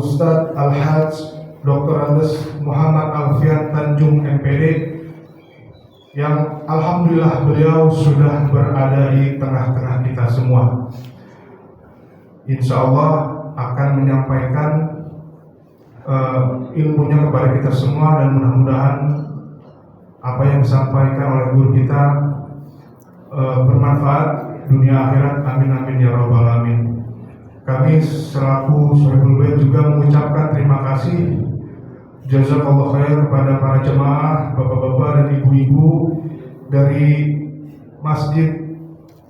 Ustadz Al-Hajj Dr. Andes Muhammad Alfian Tanjung MPD, yang alhamdulillah beliau sudah berada di tengah-tengah kita semua. Insya Allah akan menyampaikan ilmunya kepada kita semua, dan mudah-mudahan apa yang disampaikan oleh guru kita bermanfaat dunia akhirat. Amin amin ya rabbal alamin. Kami selaku Sohibul Bait juga mengucapkan terima kasih jazakallah khair kepada para jemaah, bapak-bapak dan ibu-ibu dari Masjid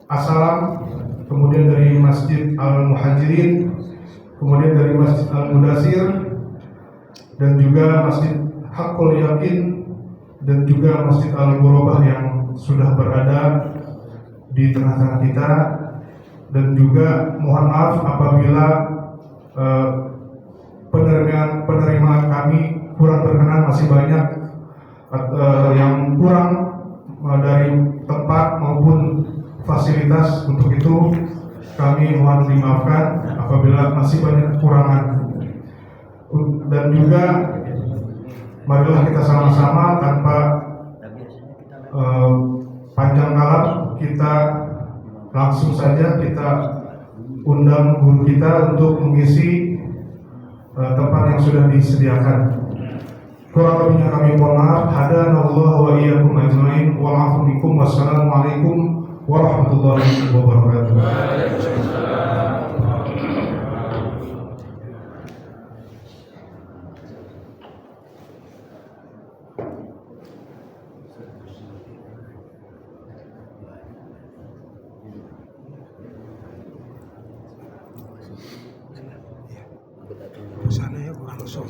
As-Salam, kemudian dari Masjid Al-Muhajirin, kemudian dari Masjid Al-Mudasir, dan juga Masjid Haqqul Yakin, dan juga Masjid Al-Ghurabah yang sudah berada di tengah-tengah kita. Dan juga mohon maaf apabila penerimaan kami kurang berkenan, masih banyak yang kurang dari tempat maupun fasilitas. Untuk itu kami mohon dimaafkan apabila masih banyak kekurangan. Dan juga marilah kita sama-sama tanpa panjang kalam, kita langsung saja kita undang guru kita untuk mengisi tempat yang sudah disediakan. Kurang lebihnya kami mohon maaf. Hadanallahu wa iyyakum ajmain. Wa'afu bikum. Wassalamualaikum warahmatullahi wabarakatuh. Sana ya kurang sok.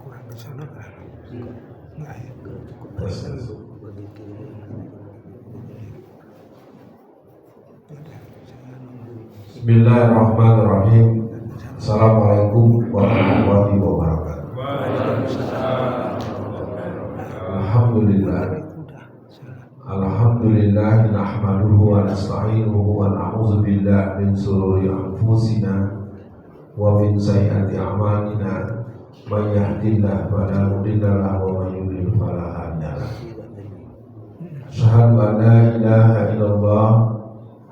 Kurang ke sana kan? Enggak ya. Bismillahirrahmanirrahim. Assalamualaikum warahmatullahi wabarakatuh. Alhamdulillah. Alhamdulillah nahmaduhu wa nasta'inuhu wa na'udzu billahi min shururi anfusina wa min sayyiati a'malina. May yahdihillahu fala mudilla lahu wa may yudlil fala hadiya lahu. Asyhadu an la ilaha illallah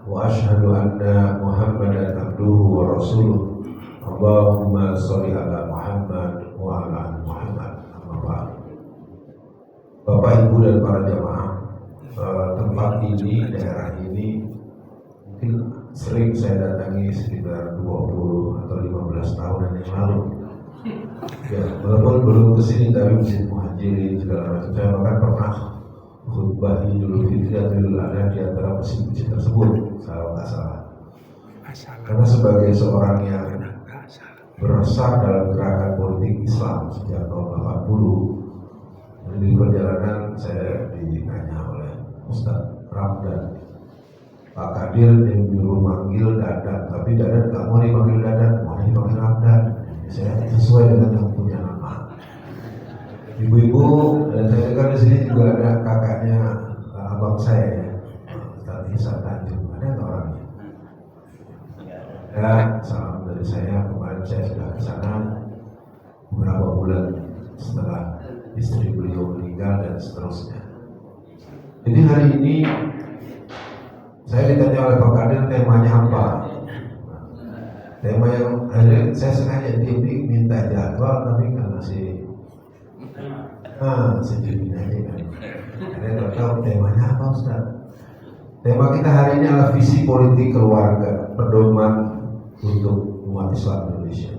wa asyhadu anna Muhammadan abduhu wa rasuluh. Allahumma shalli ala Muhammad wa ala ali Muhammad. Amma ba'd. Bapak Ibu dan para jamaah, tempat ini, daerah ini mungkin sering saya datangi sekitar 20 atau 15 tahun yang lalu. Ya, walaupun belum kesini tapi Masjid Muhajirin segala macam. Saya bahkan pernah khutbah Idul Fitri atau Idul Adha di antara masjid-masjid tersebut, kalau nggak salah. Karena sebagai seorang yang besar dalam gerakan politik Islam sejak tahun 80, di perjalanan saya ditanya oleh Ustadz Ramdan, Pak Kadir yang dulu manggil Dadan, tapi Dadan nggak mau dipanggil Dadan, mau dipanggil Ramdan. Saya sesuai dengan yang punya nama. Ibu-ibu, dan saya dengar di sini juga ada kakaknya abang saya, ya, Ustadz Isa Tanjung. Ada nggak orangnya? Ya, salam dari saya. Kemarin saya sudah ke sana beberapa bulan setelah istri beliau meninggal dan seterusnya. Jadi hari ini saya ditanya oleh Pak Kadir temanya apa. Tema yang hari saya sengaja minta jadwal tapi nggak ngasih. Sejumin aja kan. Saya nggak tahu temanya apa, Ustaz. Tema kita hari ini adalah visi politik keluarga, pedoman untuk umat Islam Indonesia.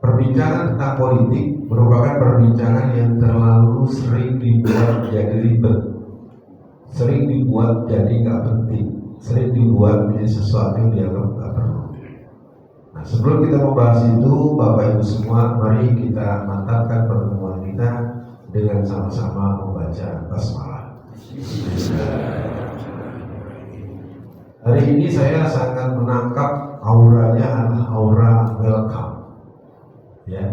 Perbincangan tentang politik merupakan perbincangan yang terlalu sering dibuat jadi ribet, sering dibuat jadi nggak penting, sering dibuat menjadi sesuatu yang dianggap nggak perlu. Nah, sebelum kita membahas itu, Bapak Ibu semua, mari kita mantapkan pertemuan kita dengan sama-sama membaca basmalah. Hari ini saya sangat menangkap auranya adalah aura welcome. Ya,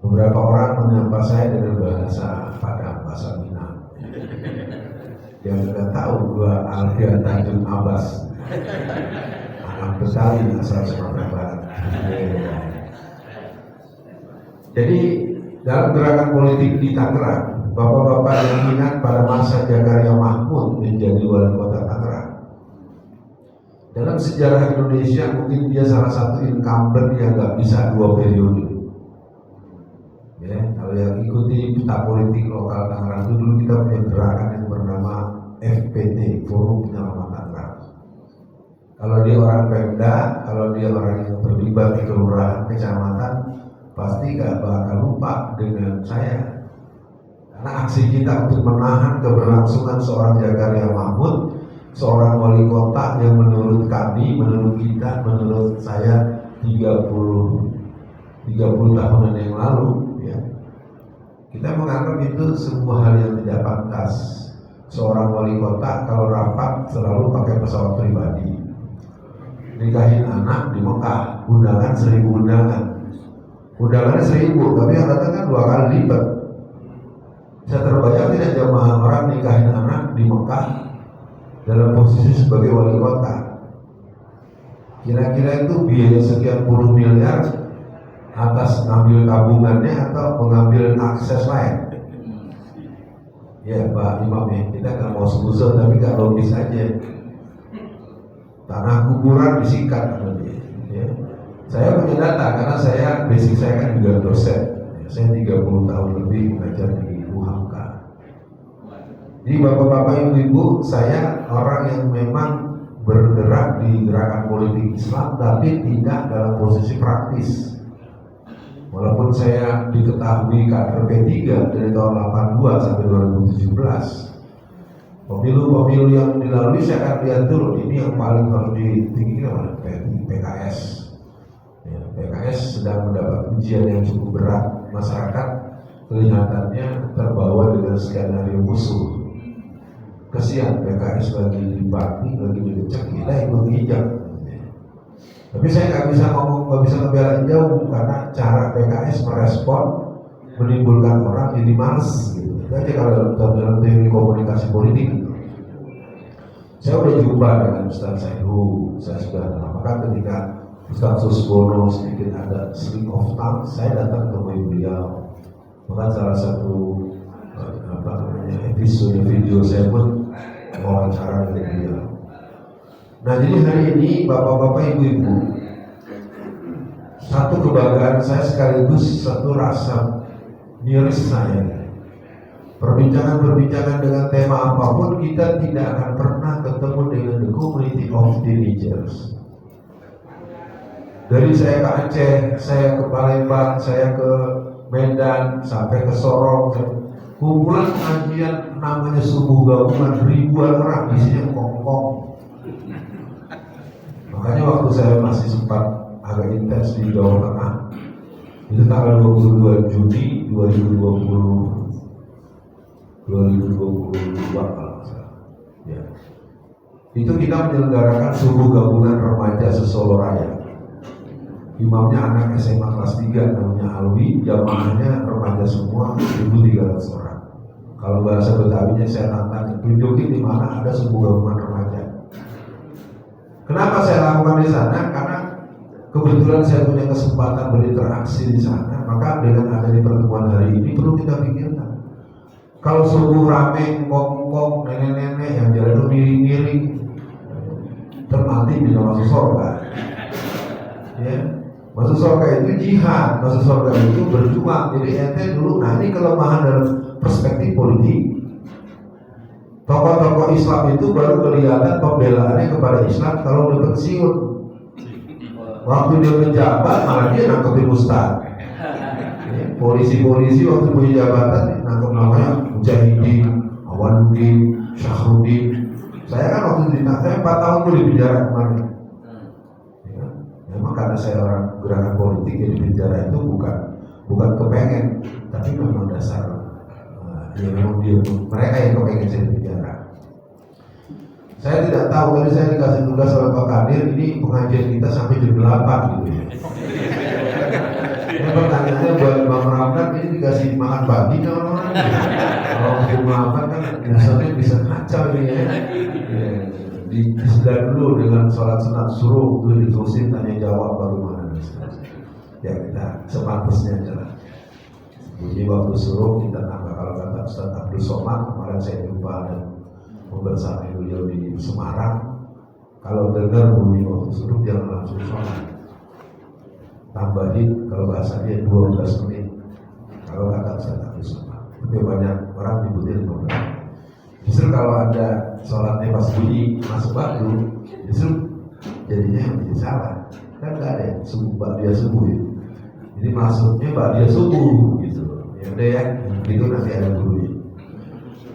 beberapa orang menyapa saya dengan bahasa Padang, bahasa Minang. Yang tidak tahu gua Alfian Tanjung Abbas, anak Betawi asal Sumatera Jadi dalam gerakan politik di Tangerang, bapak-bapak yang ingat pada masa Zakaria Mahmud menjadi wali kota Tangerang. Dalam sejarah Indonesia mungkin dia salah satu incumbent yang nggak bisa 2 periode. Ya, kalau yang ikuti peta politik lokal Tangerang itu dulu kita punya gerakan yang bernama FPT, Forum Penyelamat Tangerang. Kalau dia orang Pemda, kalau dia orang yang terlibat di kelurahan, kecamatan, pasti gak bakal lupa dengan saya. Karena aksi kita untuk menahan keberlangsungan seorang Zakaria Mahmud, seorang wali kota yang menurut kami, menurut kita, menurut saya 30 tahunan yang lalu, ya, kita menganggap itu sebuah hal yang tidak pantas. Seorang wali kota kalau rapat selalu pakai pesawat pribadi, nikahin anak di Mekah, undangan 1000 undangan. Undangannya 1000, tapi yang datang kan 2 kali lipat. Saya terbayang tidak jamaah orang nikahin anak di Mekah dalam posisi sebagai wali kota. Kira-kira itu biaya sekian puluh miliar atas ngambil tabungannya atau mengambil akses lain. Ya Pak Imam, ya, kita nggak mau sebut tapi nggak logis aja. Tanah kuburan disikat, ya. Saya punya data karena basic saya kan juga dosen. Saya 30 tahun lebih mengajar di UHK. Jadi bapak-bapak ibu-ibu, saya orang yang memang bergerak di gerakan politik Islam tapi tidak dalam posisi praktis. Walaupun saya diketahui kader P3 dari tahun 82 sampai 2017, pemilu-pemilu yang dilalui saya akan lihat dulu. Ini yang paling harus ditinggikan oleh PKS. Ya, PKS sedang mendapat ujian yang cukup berat. Masyarakat kelihatannya terbawa dengan skenario musuh. Kesian PKS lagi dibagi, lagi dicek, kita ikut hijab. Tapi saya nggak bisa ngomong, nggak bisa ngebelain jauh karena cara PKS merespon menimbulkan orang jadi males gitu. Itu aja kalau dalam teori komunikasi politik. Saya udah jumpa dengan Ustaz Saihu, saya sudah maka ketika Ustaz Suswono sedikit ada slip of tongue, saya datang ke beliau. Maka salah satu episode video saya pun wawancara dengan beliau. Nah, jadi hari ini bapak-bapak ibu-ibu, satu kebanggaan saya sekaligus satu rasa miris saya. Perbincangan-perbincangan dengan tema apapun kita tidak akan pernah ketemu dengan the community of teenagers. Dari saya ke Aceh, saya ke Palembang, saya ke Medan, sampai ke Sorong, kumpulan kajian namanya subuh gabungan, ribuan orang isinya kongkong. Makanya waktu saya masih sempat agak intens di Jawa Tengah, itu tanggal 22 Juni 2022 kalau salah. Ya. Itu kita menyelenggarakan subuh gabungan remaja se-Solo Raya. Imamnya anak SMA kelas 3 namanya Alwi, jamaahnya remaja semua 1.300 orang. Kalau bahasa Betawinya saya tantang, tunjukin di mana ada subuh gabungan remaja. Kenapa saya lakukan di sana? Karena kebetulan saya punya kesempatan berinteraksi di sana. Maka dengan adanya pertemuan hari ini perlu kita pikirkan. Kalau subuh rame, ngomong nenek-nenek yang jalan miring-miring, termati bisa masuk surga. Ya, masuk surga itu jihad, masuk surga itu berjuang. Jadi ente dulu, nah ini kelemahan dalam perspektif politik. Tokoh-tokoh Islam itu baru kelihatan pembelaannya kepada Islam kalau udah pensiun. Waktu dia menjabat malah dia nangkepin ustaz. Polisi-polisi waktu punya jabatan nangkep namanya Mujahidin, Awaluddin, Syahruddin. Saya kan waktu ditangkap, saya 4 tahun di penjara kemarin. Ya, memang karena saya orang gerakan politik di penjara itu bukan kepengen, tapi memang dasar. Ya memang mereka yang kepengen saya di penjara. Saya tidak tahu, tadi saya dikasih tugas oleh Pak Kadir, ini pengajian kita sampai jam 8 gitu ya. Ini pertanyaannya buat Bang Ramdan, ini dikasih makan pagi kan orang-orang. Kalau jam 8 kan biasanya bisa kacau ini ya. Disediakan dulu dengan sholat sunat suruh, itu diterusin tanya jawab bagaimana. Ya kita sepantasnya aja lah. Jadi waktu suruh kita nambah, kalau kata Ustaz Abdul Somad kemarin saya jumpa dan membersama beliau di Semarang, kalau dengar bunyi waktu suruh jangan langsung sholat, tambahin kalau bahasa dia 12 menit. Kalau kata Ustaz Abdul Somad, tapi banyak orang nyebutnya 15. Justru kalau ada sholatnya pas bunyi masuk waktu, justru jadinya yang menjadi salah. Kan nggak ada subuh ba'da subuh ya. Jadi masuknya ba'da subuh gitu. Ya udah ya, itu nanti ada gurunya.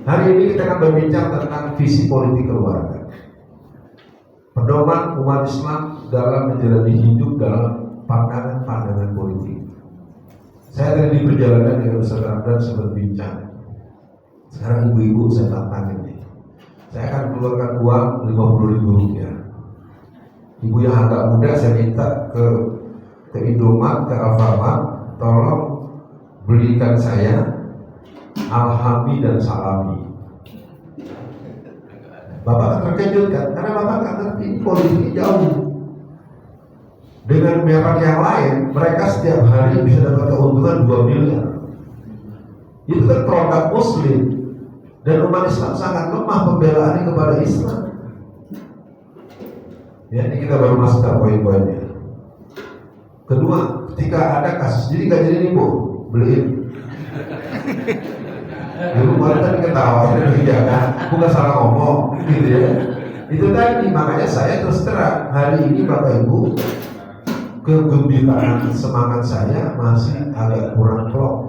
Hari ini kita akan berbincang tentang visi politik keluarga. Pedoman umat Islam dalam menjalani hidup dalam pandangan-pandangan politik. Saya tadi di perjalanan dengan Ustaz Ramdan sempat bincang. Sekarang ibu-ibu saya tantangin nih. Saya akan keluarkan uang 50.000 rupiah. Ibu yang agak muda saya minta ke Indomaret, ke Alfamart, tolong belikan saya alhami dan salami. Bapak terkejut kan? Karena Bapak nggak ngerti politiknya jauh. Dengan merek yang lain, mereka setiap hari bisa dapat keuntungan 2 miliar. Itu kan produk Muslim. Dan umat Islam sangat lemah pembelaannya kepada Islam. Ya, ini kita baru masuk ke poin-poinnya. Kedua, ketika ada kasus, jadi nggak jadi nih Bu, beliin. Dulu kemarin tadi ketawa, ya kan, bukan salah ngomong, gitu ya. Itu tadi, makanya saya terus terang hari ini Bapak Ibu, kegembiraan semangat saya masih agak kurang klop,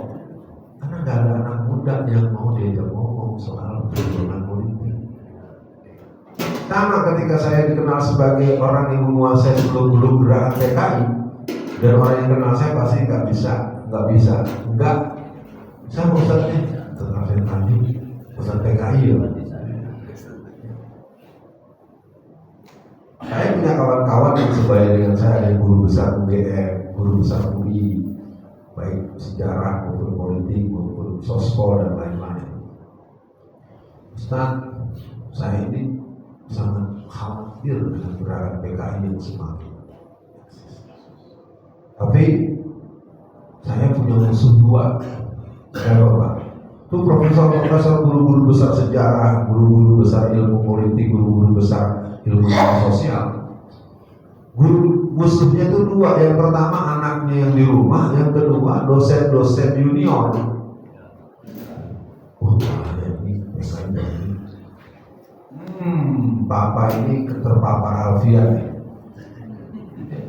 karena nggak ada anak muda yang mau diajak ngomong soal perjuangan politik. Sama ketika saya dikenal sebagai orang yang menguasai seluruh gerakan PKI, dan orang yang kenal saya pasti nggak bisa, saya mau Ustaznya, Ustaz tadi, Ustaz PKI ya. Saya punya kawan-kawan yang sebaya dengan saya, ada guru besar UGM, guru besar UI, baik sejarah maupun politik maupun sospol dan lain-lain. Ustaz, saya ini sangat khawatir dengan gerakan PKI yang semakin. Tapi saya punya musuh dua. Saya Bapak, itu profesor-profesor, guru-guru besar sejarah, guru-guru besar ilmu politik, guru-guru besar ilmu sosial. Guru musuhnya itu dua. Yang pertama anaknya yang di rumah, yang kedua dosen-dosen junior. Wah, ini PKI ini. Bapak ini terpapar alfian.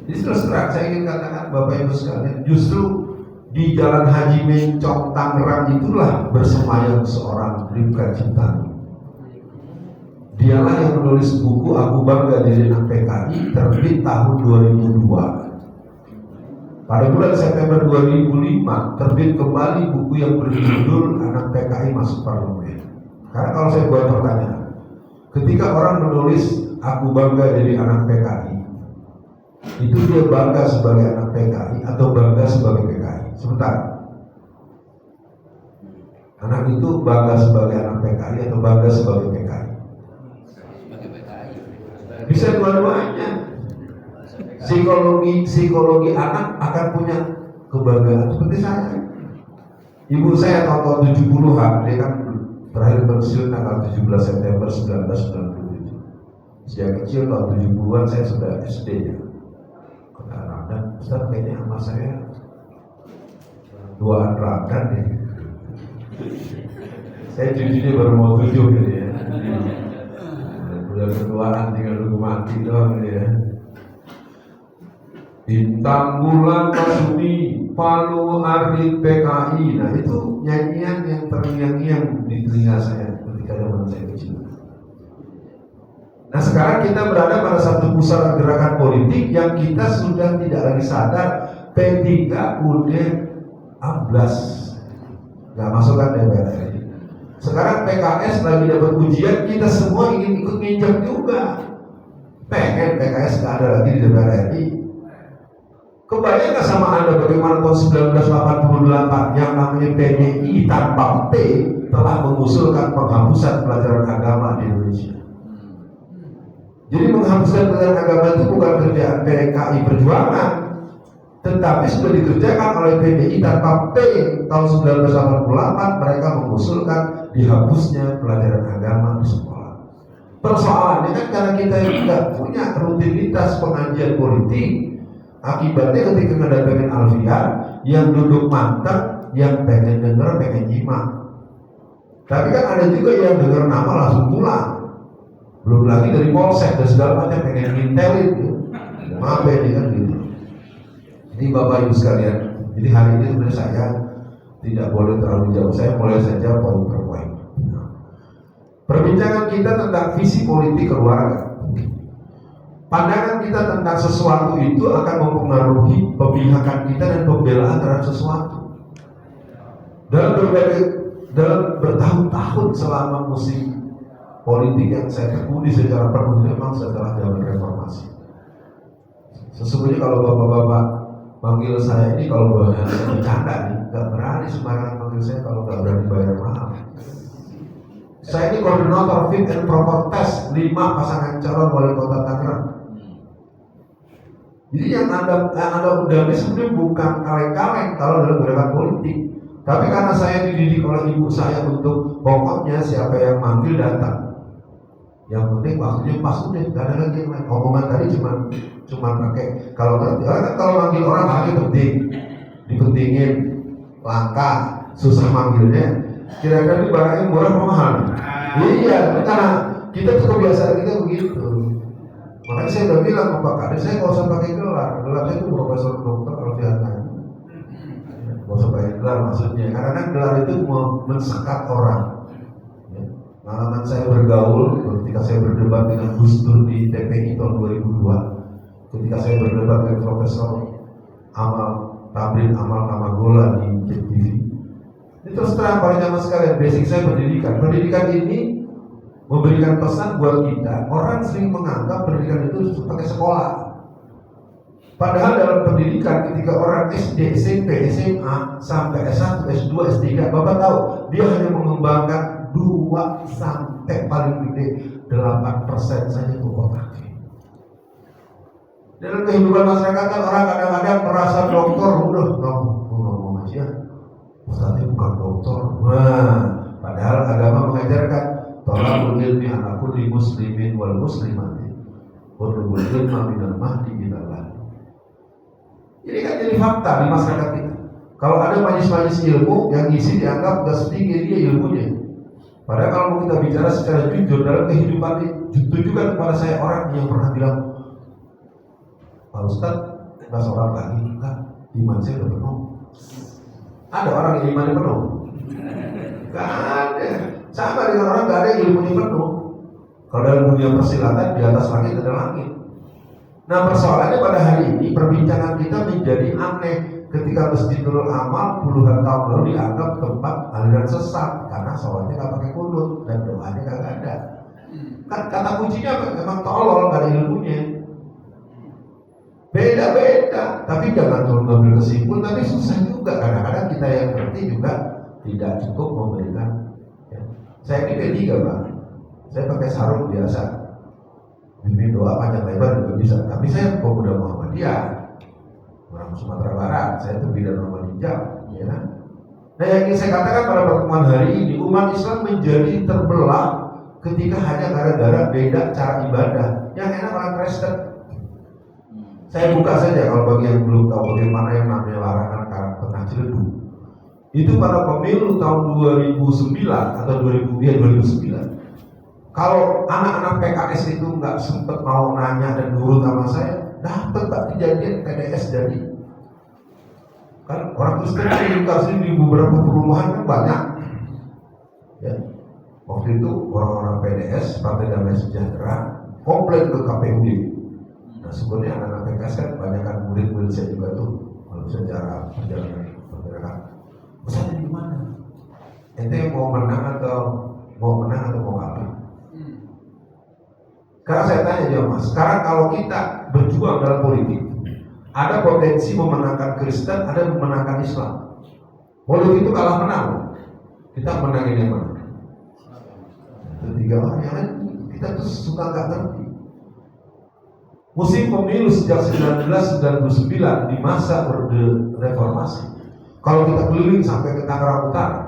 Jadi terus terang saya ingin katakan Bapak Ibu sekalian, justru di Jalan Haji Mencong Tangerang itulah bersemayam seorang Rifka Cintani. Dialah yang menulis buku Aku Bangga Jadi Anak PKI, terbit tahun 2002. Pada bulan September 2005 terbit kembali buku yang berjudul Anak PKI Masuk Parlemen. Karena kalau saya buat pertanyaan, ketika orang menulis Aku Bangga Jadi Anak PKI, itu dia bangga sebagai anak PKI atau bangga sebagai PKI? Sebentar. Anak itu bangga sebagai anak PKI atau bangga sebagai PKI? Bisa dua-duanya. Psikologi anak akan punya kebanggaan seperti saya. Ibu saya tahun 70-an, dia kan terakhir pensiun tanggal 17 September 1997. Sejak kecil tahun 70-an saya sudah SD ya. Dan Ustaz kayaknya sama saya duaan Ramdan nih. Saya cucunya baru mau 7 gitu ya. Udah berduaan tinggal nunggu mati doang gitu ya. Bintang bulan Masudi Palu Arit PKI. Nah itu nyanyian yang terngiang-ngiang di telinga saya ketika zaman saya kecil. Nah sekarang kita berada pada satu pusaran gerakan politik yang kita sudah tidak lagi sadar P3 udah amblas, nggak masukkan DPR RI. Sekarang PKS lagi dapat ujian, kita semua ingin ikut nginjak juga. Pengen PKS nggak ada lagi di DPR RI. Kebayang nggak sama Anda bagaimana tahun 1988 yang namanya PDI tanpa P telah mengusulkan penghapusan pelajaran agama di Indonesia. Jadi menghapuskan pelajaran agama itu bukan kerjaan PKI Perjuangan, Tetapi sudah dikerjakan oleh PDI tanpa P. Tahun 1988 mereka mengusulkan dihapusnya pelajaran agama di sekolah. Persoalannya kan karena kita tidak punya rutinitas pengajian politik, akibatnya ketika ngedatengin Alfian yang duduk mantap, yang pengen denger, pengen nyimak. Tapi kan ada juga yang denger nama langsung pulang. Belum lagi dari polsek dan segala macam pengen ngintelin gitu. Maaf ini kan gitu. Ini Bapak Ibu sekalian, jadi hari ini sebenarnya saya tidak boleh terlalu jauh, saya mulai saja poin per poin. Perbincangan kita tentang visi politik keluarga. Pandangan kita tentang sesuatu itu akan mempengaruhi pemihakan kita dan pembelaan terhadap sesuatu. Dalam bertahun-tahun selama musik politik yang saya tekuni secara penuh memang setelah zaman reformasi. Sesungguhnya kalau bapak-bapak manggil saya ini, kalau bercanda nih, nggak berani sembarangan manggil saya kalau nggak berani bayar mahal. Saya ini koordinator fit and proper test 5 pasangan calon wali kota Tangerang. Jadi yang anda undang ini sebenarnya bukan kaleng-kaleng kalau dalam gerakan politik, tapi karena saya dididik oleh ibu saya untuk pokoknya siapa yang manggil datang. Yang penting waktunya pas, udah nggak ada lagi yang lain. Omongan tadi cuma pakai kalau ngerti. Kan kalau manggil orang lagi penting, dipentingin, langka, susah manggilnya. Kira-kira ini barangnya murah atau mahal? Iya, karena kita tuh kebiasaan kita begitu. Makanya saya udah bilang ke Pak Kades, saya nggak usah pakai gelar. Gelar saya itu Profesor Dokter Alfian. Nggak usah pakai gelar maksudnya, karena kan gelar itu mensekat orang. Pengalaman saya bergaul ketika saya berdebat dengan Gus Dur di TPI tahun 2002, ketika saya berdebat dengan Profesor Tamrin Amal Kamagola di JTV. Ini terus terang para jamaah sekalian, basic saya pendidikan. Pendidikan ini memberikan pesan buat kita. Orang sering menganggap pendidikan itu sebagai sekolah. Padahal dalam pendidikan ketika orang SD, SMP, SMA sampai S1, S2, S3, Bapak tahu dia hanya mengembangkan 2 sampai paling gede 8% saja itu otak. Dalam kehidupan masyarakat kan orang kadang-kadang merasa dokter, udah ngomong aja, Ustaznya bukan dokter. Wah, padahal agama mengajarkan tolakul ilmi ala kulli muslimin wal muslimati wa ilma minal mahdi minallah. Ini kan jadi fakta di masyarakat kita. Kalau ada majelis-majelis ilmu yang isi dianggap gak setinggi dia ilmunya. Padahal kalau kita bicara secara jujur dalam kehidupan ini, tunjukkan kepada saya orang yang pernah bilang, Pak Ustadz, nggak sholat lagi, enggak, iman saya udah penuh. Ada orang yang imannya penuh? Gak ada. Sama dengan orang gak ada yang ilmunya penuh. Kalau dalam dunia persilatan di atas langit ada langit. Nah persoalannya pada hari ini perbincangan kita menjadi aneh ketika Masjidul Amal puluhan tahun lalu dianggap tempat aliran sesat karena sholatnya nggak pakai kunut dan doanya nggak ada. Kan kata kuncinya memang tolol, nggak ada ilmunya. Beda-beda, tapi jangan terlalu ngambil kesimpulan. Tapi susah juga kadang-kadang kita yang ngerti juga tidak cukup memberikan. Ya. Saya ini P3 Pak, saya pakai sarung biasa. Bimbing doa panjang lebar juga bisa, tapi saya pemuda Muhammadiyah, orang Sumatera Barat, saya itu bidang nomor hijau, ya kan? Nah yang ingin saya katakan pada pertemuan hari ini, umat Islam menjadi terbelah ketika hanya gara-gara beda cara ibadah. Yang enak orang Kristen. Saya buka saja kalau bagi yang belum tahu bagaimana yang namanya larangan Karang Tengah Ciledug. Itu pada pemilu tahun 2009 atau 2009. Kalau anak-anak PKS itu nggak sempet mau nanya dan nurut sama saya, dapat tak kejadian PDS jadi. Kan orang Kristen di beberapa perumahan kan banyak. Ya. Waktu itu orang-orang PDS, Partai Damai Sejahtera, komplain ke KPUD. Nah sebenarnya anak-anak PKS kan banyak kan murid-murid saya juga tuh, kalau secara perjalanan pergerakan. Misalnya di mana? Ente mau menang atau mau kalah? Sekarang saya tanya dia Mas, sekarang kalau kita berjuang dalam politik, ada potensi memenangkan Kristen, ada memenangkan Islam. Politik itu kalah menang, kita menangin yang mana? Ketiga orang yang lain kita tuh suka nggak ngerti. musim pemilu sejak 1999 di masa Orde Reformasi. Kalau kita keliling sampai ke Tangerang Utara,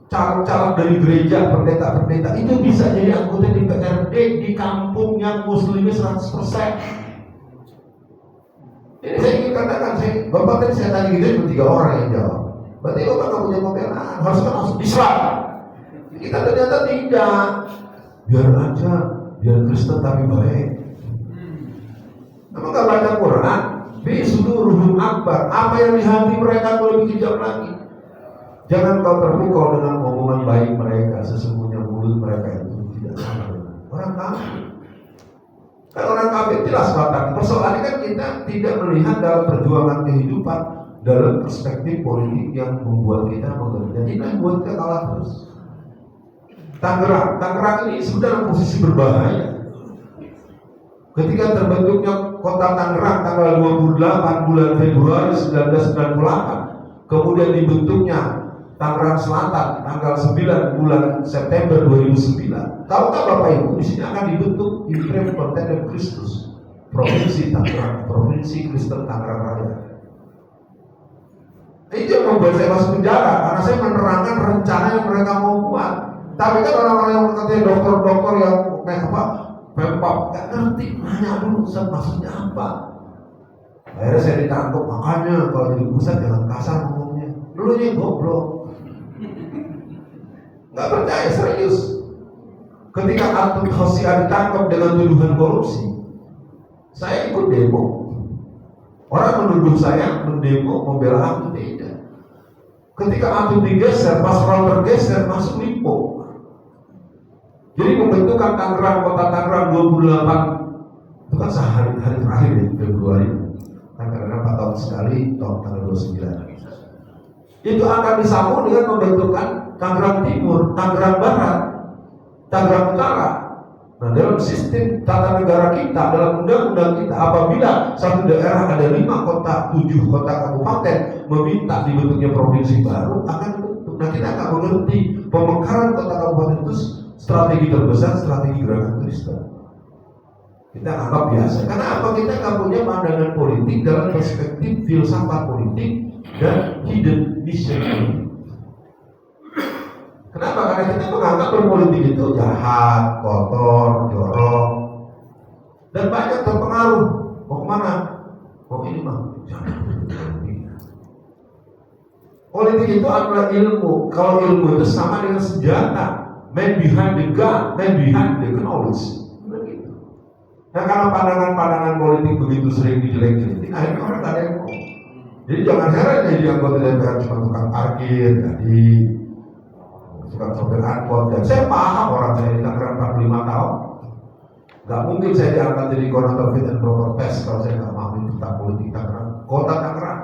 caleg-caleg dari gereja, pendeta-pendeta itu bisa jadi anggota DPRD di kampung yang muslimnya 100%. Jadi saya ingin katakan, Bapak tadi saya tanya gitu, itu 3 orang yang jawab. Berarti Bapak nggak punya pembelaan, harus kan langsung Islam. Kita ternyata tidak. Biar aja, biar Kristen tapi baik. Emang nggak baca Quran? Bisuduruhum akbar. Apa yang di hati mereka boleh lebih kejam lagi. Jangan kau terpukau dengan omongan baik mereka. Sesungguhnya mulut mereka itu tidak sama dengan orang kafir. Kan orang kafir jelas batang. Persoalannya kan kita tidak melihat dalam perjuangan kehidupan dalam perspektif politik yang membuat kita mengerti. Jadi membuat kita kalah terus. Tangerang ini sudah dalam posisi berbahaya. Ketika terbentuknya kota Tangerang tanggal 28 bulan Februari 1998, kemudian dibentuknya Tangerang Selatan tanggal 9 bulan September 2009. Tahukah Bapak Ibu, di sini akan dibentuk Imprem Konten Kristus, Provinsi Tangerang, Provinsi Kristen Tangerang Raya. Itu yang membuat saya masuk penjara, karena saya menerangkan rencana yang mereka mau buat. Tapi kan orang-orang yang katanya dokter-dokter yang Pemkap nggak ngerti, nanya dulu Ustaz maksudnya apa. Akhirnya saya ditangkap, makanya kalau jadi pusat jangan kasar ngomongnya. Dulunya goblok, nggak percaya serius. Ketika Atut Khosia ditangkap dengan tuduhan korupsi, saya ikut demo. Orang menuduh saya mendemo membela Atut, tidak. Ketika Atut digeser, pas rol tergeser masuk Lipo. Jadi pembentukan Tangerang, kota Tangerang 28 itu kan sehari terakhir ya, Februari. Kan karena 4 tahun sekali, tanggal 29. Itu akan disambung dengan pembentukan Tangerang Timur, Tangerang Barat, Tangerang Utara. Nah, dalam sistem tata negara kita, dalam undang-undang kita, apabila satu daerah ada 5 kota, 7 kota kabupaten meminta dibentuknya provinsi baru, akan dibentuk. Nah, kita akan mengerti pemekaran kota kabupaten itu strategi terbesar, strategi gerakan Kristen. Kita anggap biasa. Karena apa? Kita nggak punya pandangan politik dalam perspektif filsafat politik dan hidden mission politik. Kenapa? Karena kita menganggap berpolitik itu jahat, kotor, jorok, dan banyak terpengaruh. Mau kemana? Mau ini mah? Jangan politik. Politik itu adalah ilmu. Kalau ilmu itu sama dengan senjata. Man behind the gun, man behind the knowledge. Begitu. Nah, karena pandangan-pandangan politik begitu sering dijelek-jelekin, akhirnya orang tak ada yang mau. Jadi jangan heran jadi anggota DPR cuma tukang parkir, jadi tukang sopir angkot. Dan saya paham orang saya di Tangerang 45 tahun. Gak mungkin saya diangkat jadi koordinator fit and proper test kalau saya nggak paham tentang politik Tangerang, kota Tangerang.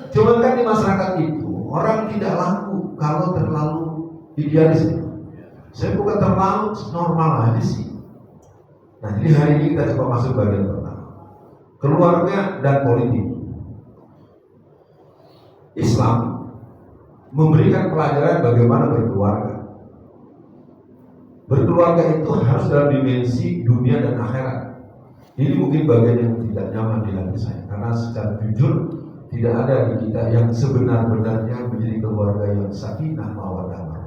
Cuman kan di masyarakat itu orang tidak laku kalau terlalu idealis. Saya bukan terlalu normal aja sih. Nah, jadi hari ini kita coba masuk bagian pertama, keluarga dan politik. Islam memberikan pelajaran bagaimana berkeluarga. Berkeluarga itu harus dalam dimensi dunia dan akhirat. Ini mungkin bagian yang tidak nyaman di hati saya, karena secara jujur tidak ada di kita yang sebenar-benarnya menjadi keluarga yang sakinah mawaddah.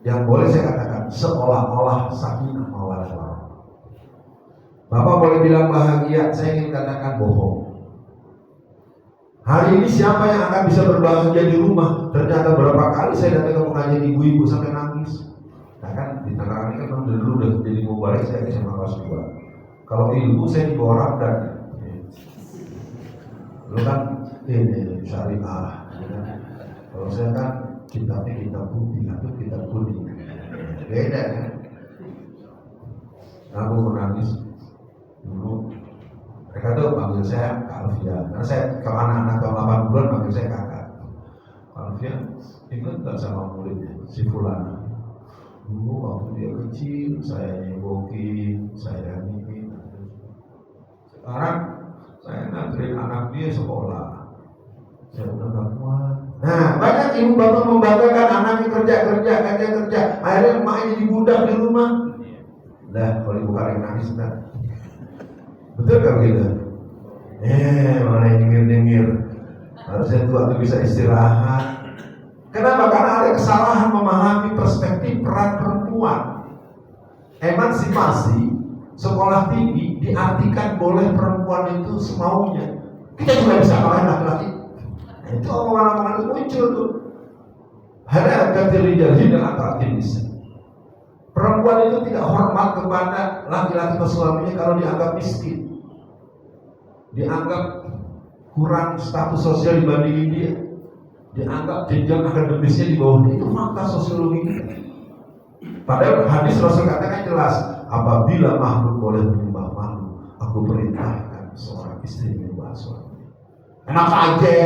Yang boleh saya katakan seolah-olah sakinah mawaddah. Bapak boleh bilang bahagia, saya ingin katakan bohong. Hari ini siapa yang akan bisa berbahagia di rumah? Ternyata berapa kali saya datang ke pengajian ibu-ibu sampai nangis. Nah kan di Tangerang ini kan dulu udah jadi mubarak, saya SMA kelas 2. Kalau ilmu saya dibawa Ramdan. Lu kan ini syariah. Kalau saya kan kitabnya kitab putih atau kitab kuning. Beda kan? Aku menangis dulu. Mereka tuh panggil saya Kak Alfian. Karena saya ke anak-anak tahun 8 bulan panggil saya kakak. Kak Alfian ikut gak sama muridnya si Fulana. Dulu waktu dia kecil saya nyebokin, saya ini. Sekarang saya nganterin anak dia sekolah. Saya udah gak kuat. Nah, banyak ibu bapak membanggakan anaknya kerja. Akhirnya emaknya jadi budak di rumah. Lah, kalau ibu kalian nangis, nah. Betul gak begitu? Mana yang nyengir-nyengir. Harusnya tua itu bisa istirahat. Kenapa? Karena ada kesalahan memahami perspektif peran perempuan. Emansipasi sekolah tinggi diartikan boleh perempuan itu semaunya. Kita juga bisa kalahin laki-laki. Nah, itu omongan-omongan itu muncul tuh. Hanya kategori dan antara jenis. Perempuan itu tidak hormat kepada laki-laki atau suaminya kalau dianggap miskin, dianggap kurang status sosial dibandingin dia, dianggap jenjang akademisnya di bawah dia. Itu fakta sosiologi. Padahal hadis Rasul katakan jelas, apabila makhluk boleh menyembah makhluk, aku perintahkan seorang istri menyembah suami. Enak aja.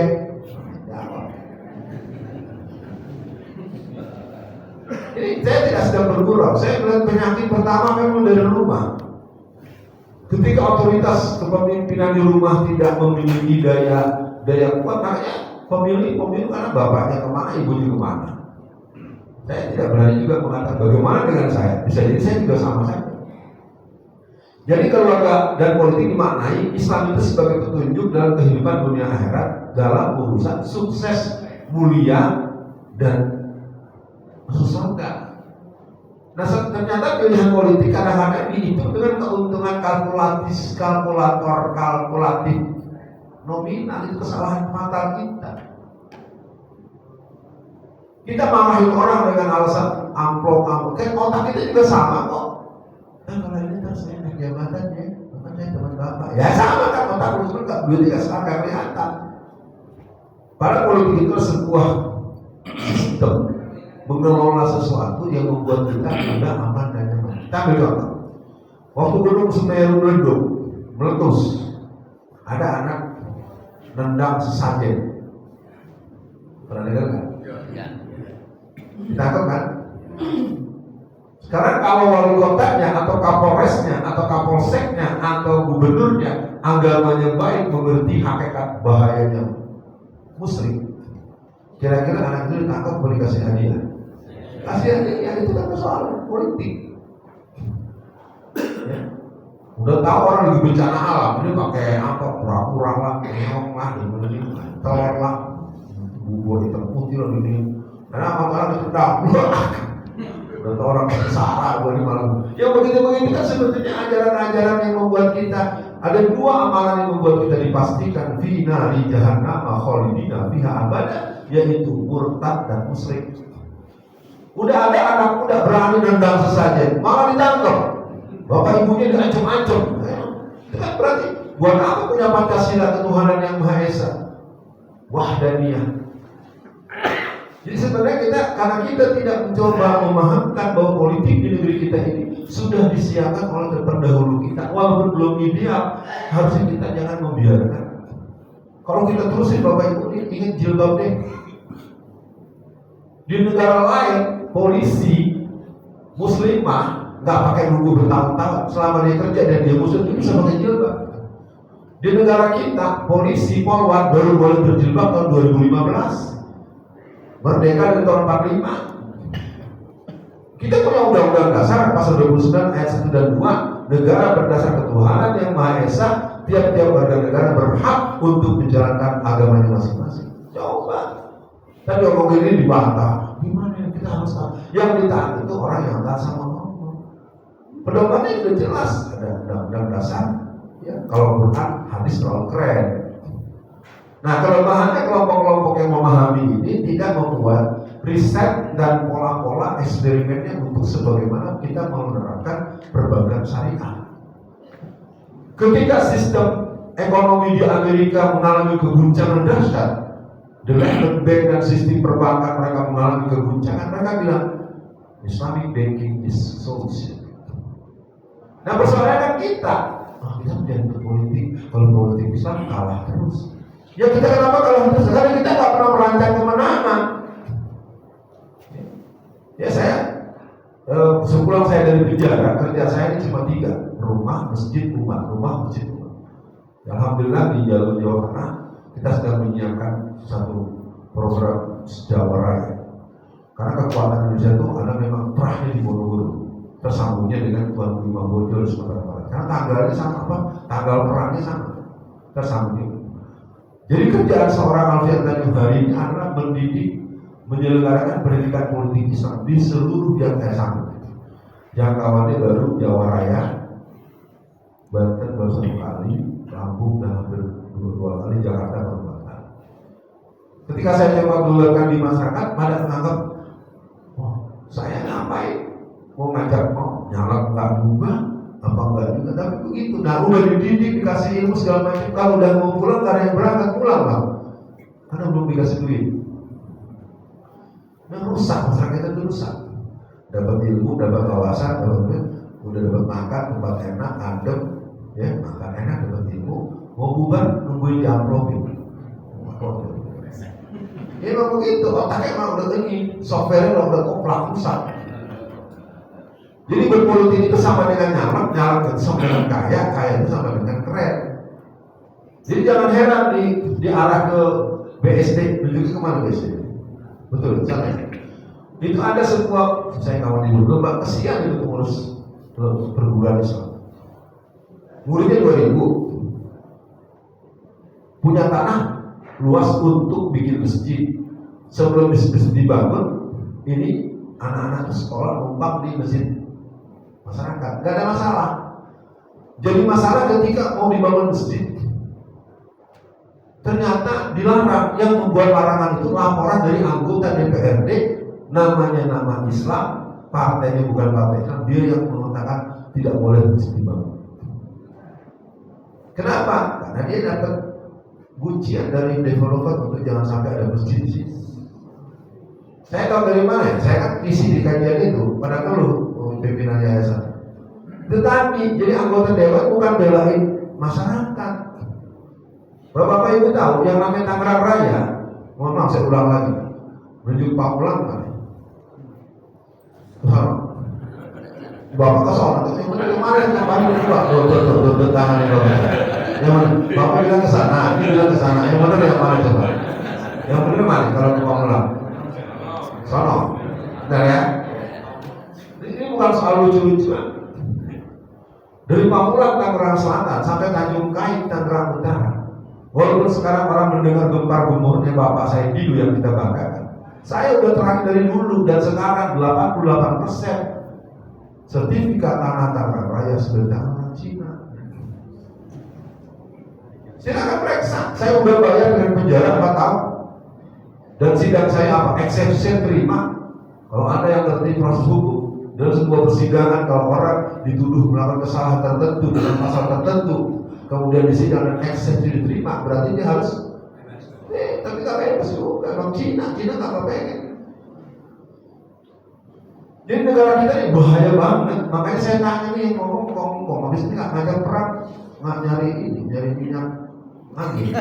Jadi saya tidak sedang bergurau. Saya melihat penyakit pertama memang dari rumah. Ketika otoritas kepemimpinan di rumah tidak memiliki daya kuat, makanya pemilih karena bapaknya kemana, ibunya kemana. Saya tidak berani juga mengatakan bagaimana dengan saya. Bisa jadi saya juga sama saja. Jadi keluarga dan politik dimaknai Islam itu sebagai petunjuk dalam kehidupan dunia akhirat dalam urusan sukses, mulia, dan masuk surga. Nah, ternyata pilihan politik kadang-kadang dihitung dengan keuntungan kalkulatif nominal. Itu kesalahan fatal kita. Kita marahin orang dengan alasan amplop. Kan otak kita juga sama kok. Kalau ini terus saya naik jabatan ya, bukan saya teman bapak. Ya sama kan, otak lu juga duit tidak sekarang kelihatan. Padahal politik itu sebuah sistem mengelola sesuatu yang membuat kita mudah, aman dan nyaman. Kita ambil contoh. Waktu Gunung Semeru meletus, ada anak nendang sesajen. Pernah dengar kan? Ditangkap kan? Sekarang kalau wali kotanya atau kapolresnya atau kapolseknya atau gubernurnya agamanya baik, mengerti hakikat bahayanya muslim, kira-kira anak itu ditangkap boleh kasih hadiah? Kasih hadiah itu kan persoalan politik. Ya. Udah tahu orang lagi bencana alam, ini pakai apa? Pura-pura lah, keong lah, telur lah, bubur hitam putih lah ini. Karena apa-apa ditendang. Udah tahu orang bersara di malam. Ya begitu-begitu kan sebetulnya ajaran-ajaran yang membuat kita ada dua amalan yang membuat kita dipastikan fina di jahannam khalidina fiha abada, yaitu murtad dan musyrik. Udah ada anak muda berani nendang sesajen, malah ditangkap. Bapak ibunya diancam-ancam. Itu kan berarti buat apa punya Pancasila ketuhanan yang Maha Esa? Wahdaniyah. Jadi sebenarnya karena kita tidak mencoba memahamkan bahwa politik di negeri kita ini sudah disiapkan oleh terdahulu kita, walaupun belum ideal, harusnya kita jangan membiarkan. Kalau kita terusin Bapak Ibu ini ingat jilbab deh. Di negara lain polisi muslimah nggak pakai nunggu bertahun-tahun, selama dia kerja dan dia muslim dia bisa pakai jilbab. Di negara kita polisi polwan baru boleh berjilbab tahun 2015. Merdeka dari tahun 45. Kita punya undang-undang dasar pasal 29 ayat 1 dan 2, negara berdasar ketuhanan yang Maha Esa, tiap-tiap warga negara berhak untuk menjalankan agamanya masing-masing. Coba. Tapi omong ini dibantah. Gimana yang kita harus tahu? Yang ditaat itu orang yang taat sama Allah. Pedomannya sudah jelas, ada undang-undang dasar. Ya, kalau Quran, hadis terlalu keren. Nah, kelemahannya kelompok-kelompok yang memahami ini tidak membuat riset dan pola-pola eksperimennya untuk sebagaimana kita menerapkan perbankan syariah. Ketika sistem ekonomi di Amerika mengalami keguncangan dahsyat, the Lehman Bank dan sistem perbankan mereka mengalami keguncangan, mereka bilang Islamic banking is solution. Nah, persoalannya kita menjadi berpolitik, kalau politik Islam kalah terus. Ya kita kenapa kalah terus? Karena kita nggak pernah merancang kemenangan. Ya saya sepulang saya dari penjara, kerja saya ini cuma 3: rumah, masjid, rumah, masjid, rumah. Ya, alhamdulillah di jalur Jawa Tengah kita sedang menyiapkan satu program Jawa Raya. Karena kekuatan Indonesia itu ada memang terahnya di Borobudur. tersambungnya dengan Tuan Guru Bojol Sumatera Barat. Karena tanggalnya sama apa? Tanggal perangnya sama, tersambung. Jadi kerjaan seorang Alfian Tanjung hari ini adalah mendidik, menyelenggarakan pendidikan politik Islam di seluruh yang saya sanggup. Jangkauannya baru Jawa Raya, Banten baru 1 kali, Lampung dan hampir 2 kali, Jakarta baru 4 kali. Ketika saya coba gelarkan di masyarakat, pada menganggap, wah, saya ngapain? Mau ngajak, mau nyalak nggak juga, apa enggak juga, tapi begitu. Nah, udah dididik, dikasih ilmu segala macam. Kalau udah mau pulang, nggak ada yang berangkat pulang, Bang, karena belum dikasih duit. Nah, rusak, masyarakat itu rusak. Dapat ilmu, dapat wawasan, udah dapat makan, tempat enak, adem, ya makan enak, dapat ilmu, mau bubar nungguin di amplopin. Ya memang begitu, otaknya emang udah ini, software udah koplak, rusak. Jadi berpolitik itu sama dengan nyalak itu sama dengan kaya itu sama dengan keren. Jadi jangan heran diarah ke BSD, menuju kemana BSD? Betul, jangan. Itu ada sebuah, saya kawan di dulu, Mbak, kesian itu pengurus perguruan Islam. Muridnya 2000, punya tanah luas untuk bikin masjid. Sebelum masjid dibangun, ini anak-anak sekolah numpang di masjid masyarakat, nggak ada masalah. Jadi masalah ketika mau dibangun masjid, ternyata dilarang. Yang membuat larangan itu laporan dari anggota DPRD, namanya nama Islam, partainya bukan partai Islam, dia yang mengatakan tidak boleh masjid dibangun. Kenapa? Karena dia dapat guncian dari developer untuk jangan sampai ada masjid di sini. Saya tahu dari mana? Saya kan isi di kajian itu pada keluh pimpinan yayasan. Tetapi jadi anggota dewan bukan belain masyarakat. Bapak Ibu tahu yang namanya Tangerang Raya, mohon maaf saya ulang lagi, menuju Pamulang kan? Bapak kesana, yang mana kemarin kemarin Pak, tuh tangan itu. Yang mana? Bapak bilang kesana, dia bilang kesana. Yang mana yang mana coba? Yang benar mana kalau ke Pamulang? Sono, benar ya? Ini bukan soal lucu-lucuan. Dari Pamulang Tangerang Selatan sampai Tanjung Kain Tangerang Utara. Walaupun sekarang orang mendengar gempar-gemurnya Bapak saya Didu yang kita banggakan, saya udah terakhir dari dulu dan sekarang 88% sertifikat tanah Tangerang Raya sudah tanah Cina. Silakan periksa. Saya udah bayar dengan penjara 4 tahun dan sidang saya apa? Exception terima. Kalau Anda yang ngerti proses hukum dalam sebuah persidangan, kalau orang dituduh melakukan kesalahan tertentu dengan pasal tertentu, kemudian disidang dan eksepsi diterima, berarti dia harus tapi gak bebas juga. Emang Cina gak pengen. Jadi negara kita ini bahaya banget. Makanya saya tanya nih yang ngomong habis ini gak ngajak perang, gak nyari minyak angin.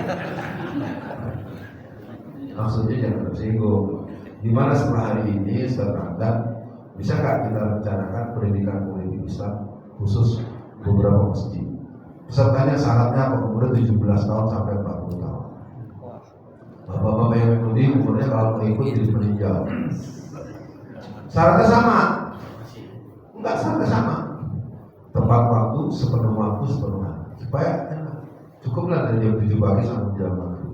Maksudnya jangan tersinggung. Gimana setelah hari ini, setelah Ramadan, bisa gak kita rencanakan pendidikan politik Islam khusus beberapa masjid? Pesertanya syaratnya apa? Umur 17 tahun sampai 40 tahun. Bapak-bapak yang mengikuti umurnya kalau mengikut jadi peninjau. Syaratnya sama? Enggak, syaratnya sama. Tepat waktu, sepenuh waktu, sepenuh hari. Supaya cukuplah dari jam 7 pagi sampai jam maghrib.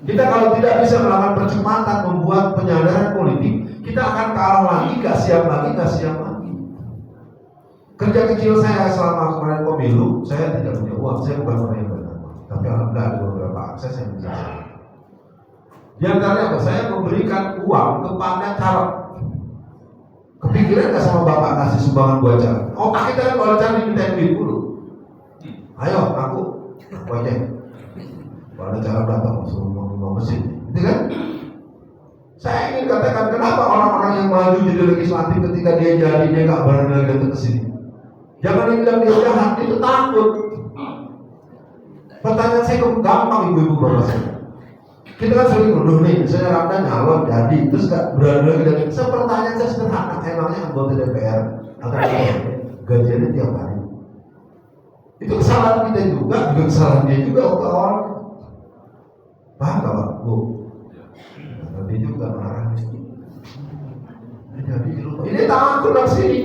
Kita kalau tidak bisa melakukan percepatan membuat penyadaran politik, kita akan kalah lagi, gak siap lagi. Kerja kecil saya selama kemarin pemilu, saya tidak punya uang, saya bukan orang yang bernama, tapi alhamdulillah ada beberapa akses yang bisa. Di antaranya apa? Saya memberikan uang kepada caleg. Kepikiran nggak sama bapak kasih sumbangan buat caleg? Oh, kita kan kalau caleg minta duit dulu. Ayo, aku aja. Kalau ada caleg datang, suruh mau mesin, gitu kan? Saya ingin katakan kenapa orang-orang yang maju jadi legislatif ketika dia nggak berani lagi datang ke sini. Jangan dibilang dia jahat, itu takut. Pertanyaan saya kok gampang ibu-ibu bapak saya. Kita kan sering nuduh nih, misalnya Ramdan nyalon jadi, terus gak berani lagi datang. Pertanyaan saya sederhana, emangnya anggota DPR atau gajiannya tiap hari? Itu kesalahan kita juga kesalahan dia juga waktu awal. Paham gak Pak? Bu? Nanti juga marah. Jadi lupa. Ini takut dari sini.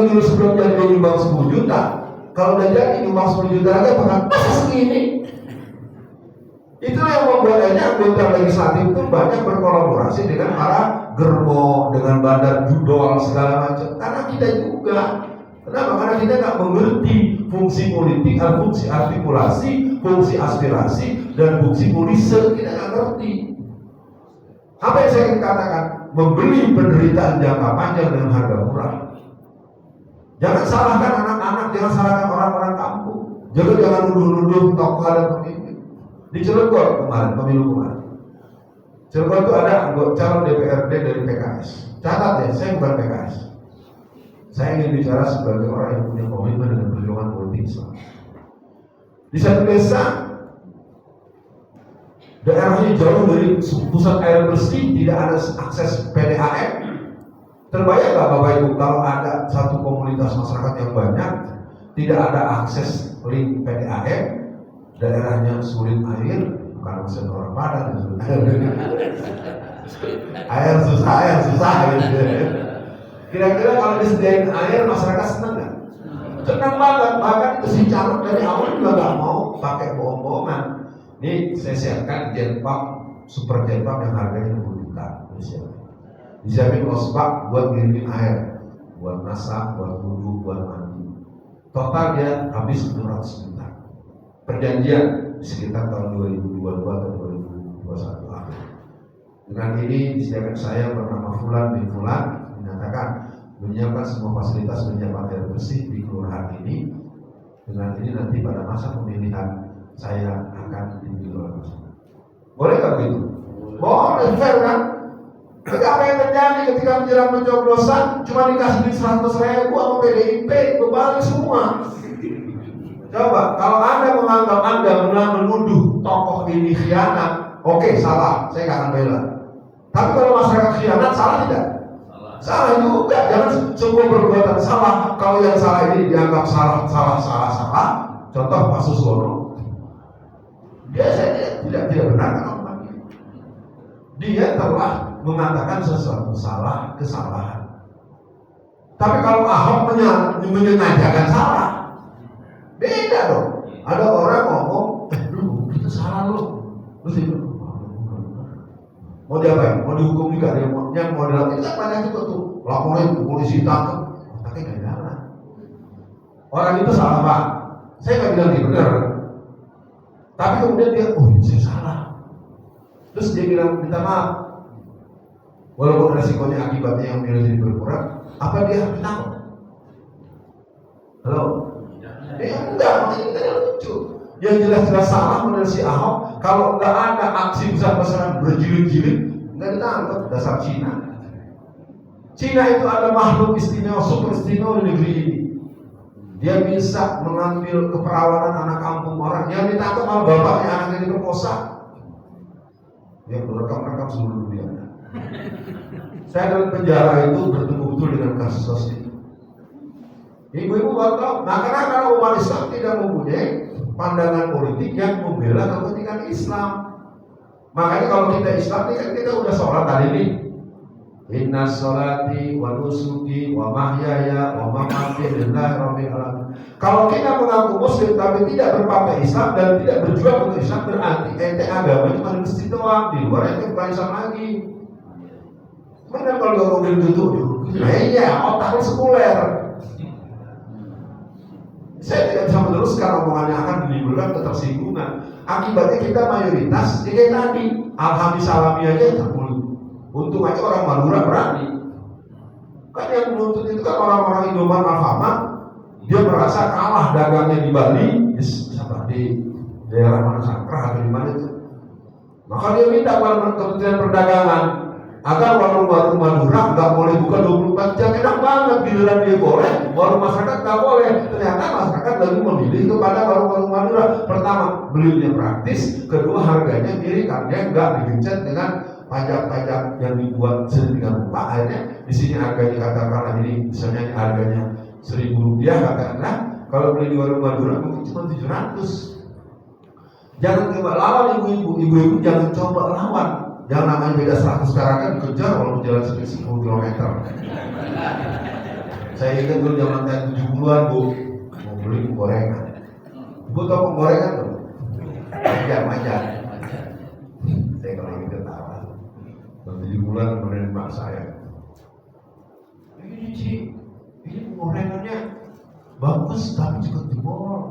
nyuruh sebelum jadi nyumbang 10 juta. Kalau udah jadi nyumbang 10 juta lagi apakah masa segini? Itulah yang membuatnya anggota legislatif itu banyak berkolaborasi dengan para germo, dengan bandar judol segala macam. Karena kita juga, kenapa? Karena kita nggak mengerti fungsi politik, fungsi artikulasi, fungsi aspirasi, dan fungsi polisi. Kita nggak ngerti. Apa yang saya ingin katakan? Membeli penderitaan jangka panjang dengan harga murah. Jangan salahkan anak-anak, jangan salahkan orang-orang kampung. Jangan nuduh-nuduh tokoh dan pemimpin. Di Cilegon kemarin, pemilu kemarin, Cilegon itu ada anggota calon DPRD dari PKS. Catat ya, saya bukan PKS. Saya ingin bicara sebagai orang yang punya komitmen dengan perjuangan politik Islam. Di satu desa, daerahnya jauh dari pusat air bersih, tidak ada akses PDAM. Terbayang nggak Bapak Ibu kalau ada satu komunitas masyarakat yang banyak, tidak ada akses link PDAM, daerahnya sulit air, bukan maksud orang Padang, air susah gitu. Kira-kira kalau disediain air masyarakat senang nggak? Senang banget, bahkan itu si calon dari awal juga nggak mau pakai bohong-bohongan. Ini saya siapkan jet pump, super jet pump yang harganya 60 juta. Disiapin osbak buat ngirimin air, buat masak, buat wudhu, buat mandi. Total dia habis 600 juta. Perjanjian di sekitar tahun 2022 atau 2021 akhir. Dengan ini disediakan saya bernama Fulan bin Fulan menyatakan menyiapkan semua fasilitas menyiapkan air bersih di kelurahan ini. Dengan ini nanti pada masa pemilihan saya akan dipilih oleh masyarakat. Boleh nggak begitu? Boleh, fair kan? Tapi apa yang terjadi ketika menjelang pencoblosan cuma dikasih duit 100.000 sama PDIP berbalik semua. Coba kalau Anda menganggap Anda menuduh tokoh ini khianat, oke, salah, saya nggak akan bela. Tapi kalau masyarakat khianat, salah tidak? Salah juga. Jangan semua perbuatan salah. Kalau yang salah ini dianggap salah. Contoh Pak Suswono, dia saya tidak benar kan? Dia telah mengatakan sesuatu salah, kesalahan. Tapi kalau Ahok menyengajakan salah, beda dong. Ada orang ngomong, lu itu salah lu. Terus dia mau diapain? Mau dihukum juga? Yang mau dilakukan itu kan banyak juga tuh. Laporin ke polisi, tangkap. Tapi gak jalan. Orang itu salah Pak. Saya gak bilang dia benar. Tapi kemudian dia, saya salah. Terus dia bilang minta maaf. Walaupun resikonya akibatnya yang milih jadi berkurang, apa dia harus ditangkap? Halo? Enggak, makanya kita lucu. Yang jelas-jelas salah menurut si Ahok, kalau enggak ada aksi besar-besaran berjilid-jilid, enggak ditangkap. Dasar Cina. Cina itu adalah makhluk istimewa, super istimewa di negeri ini. Dia bisa mengambil keperawanan anak kampung orang. Yang ditangkap kalau bapaknya anaknya diperkosa. Yang merekam-rekam seluruh dunia. Saya dalam penjara itu bertemu betul dengan kasus itu. Ibu-ibu baru tahu. Nah, karena umat Islam tidak mempunyai pandangan politik yang membela kepentingan Islam. Makanya kalau kita Islam ini kan kita udah sholat tadi nih. Inna sholati wa nusuki wa mahyaya wa mamati lillahi rabbil alamin. Kalau kita mengaku muslim tapi tidak berpartai Islam dan tidak berjuang untuk Islam, berarti ente agama cuma di masjid doang, di luar ente bukan Islam lagi. Mana kalau ngomongin gitu, iya otak lu sekuler. Saya tidak bisa meneruskan omongannya akan menimbulkan ketersinggungan. Akibatnya kita mayoritas kayak tadi, alhamdulillah salami aja terbunuh. Untung aja orang Madura berani. Kan yang menuntut itu kan orang-orang Indomaret Alfamart. Dia merasa kalah dagangnya di Bali, seperti daerah mana Sangkrah atau di mana itu. Maka dia minta kepada Kementerian Perdagangan agar warung-warung Madura nggak boleh buka 24 jam. Enak banget, giliran dia boleh, warung masyarakat nggak boleh. Ternyata masyarakat lagi memilih kepada warung-warung Madura. Pertama, belinya praktis. Kedua, harganya miring karena nggak digencet dengan pajak-pajak yang dibuat sedemikian rupa. Akhirnya di sini harganya katakanlah ini misalnya harganya Rp1.000 katakanlah, kalau beli di warung Madura mungkin cuma 700. Jangan coba lawan ibu-ibu jangan coba lawan. Jangan namanya beda 100 sekarang kan dikejar walaupun jalan sekitar 10 km. Saya ingat dulu zaman tahun 70-an Bu, mau beli gorengan. Bu tahu gorengan tuh? Majar. Saya kalau ini ketawa. Tahun 70-an kemudian mak saya. Ini Ci, ini gorengannya bagus tapi juga jebol.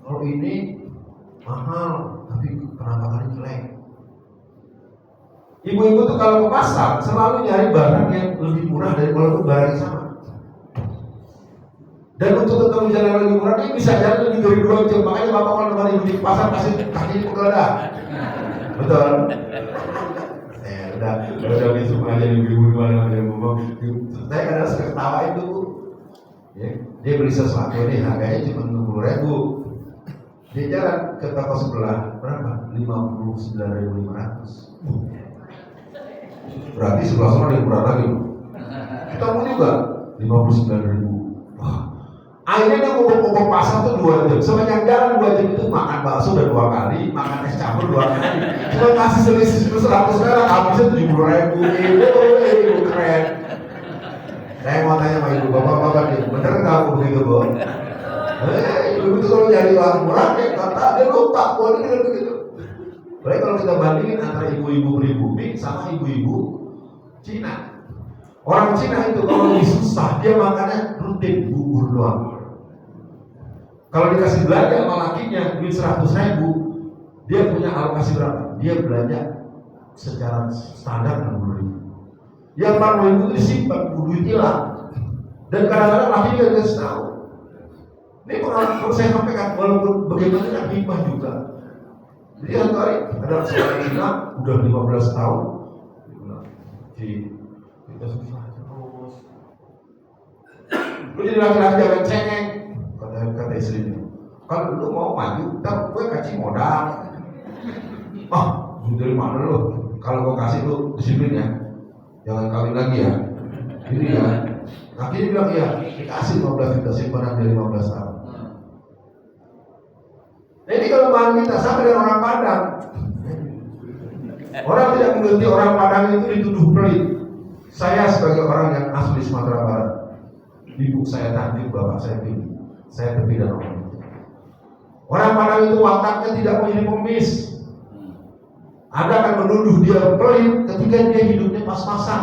Kalau ini mahal tapi penampakannya jelek. Ibu-ibu tuh kalau ke pasar selalu nyari barang yang lebih murah dari walaupun barang yang sama. Dan untuk ketemu jalan yang lebih murah ini bisa jalan lebih dari 2 jam. Makanya bapak kalau nemenin ibu di pasar pasti kakinya pegel. Betul. Udah besok aja ibu-ibu gimana dia ngomong. Saya kadang suka ketawa itu. Ya, dia beli sesuatu ini harganya cuma 60.000. Dia jalan ke toko sebelah berapa? 59.500. Berarti sebelah sana lebih murah lagi. Kita mau juga 59.000. Wah. Akhirnya dia ngomong pasar tuh 2 jam. Sepanjang jalan 2 jam itu makan bakso udah 2 kali, makan es campur 2 kali. Cuma kasih selisih 100 perak, habisnya 70.000. Ibu keren. Saya mau tanya sama ibu, bapak-bapak dia, bener nggak aku begitu Bu? Ibu itu kalau nyari barang murah, kata dia lupa, ini dengan begitu. Baik kalau kita bandingin antara ibu-ibu pribumi sama ibu-ibu Cina. Orang Cina itu kalau lebih susah, dia makannya rutin bubur doang. Kalau dikasih belanja sama lakinya duit 100.000, dia punya alokasi berapa? Dia belanja secara standar 60.000. Yang 40.000 itu disimpan, duit hilang. Dan kadang-kadang lakinya gak dikasih tahu. Ini pengalaman saya sampaikan, walaupun bagaimana hikmah juga. Jadi satu hari ada seorang Cina udah 15 tahun, kita susah terus. Lu jadi laki-laki jangan cengeng, kata istrinya. Kalau lu mau maju, ntar gue kasih modal. Dari mana lu? Kalau gue kasih lu disiplin ya, jangan kawin lagi ya. Ini ya. Akhirnya bilang ya, dikasih 15 juta simpanan dari 15 tahun. Jadi kalau bahan kita sama dengan orang Padang. Orang tidak mengerti orang Padang itu dituduh pelit. Saya sebagai orang yang asli Sumatera Barat, ibu saya cantik, bapak saya tinggi, saya tepi dan orang itu. Orang Padang itu wataknya tidak mau jadi pengemis. Anda akan menuduh dia pelit ketika dia hidupnya pas-pasan.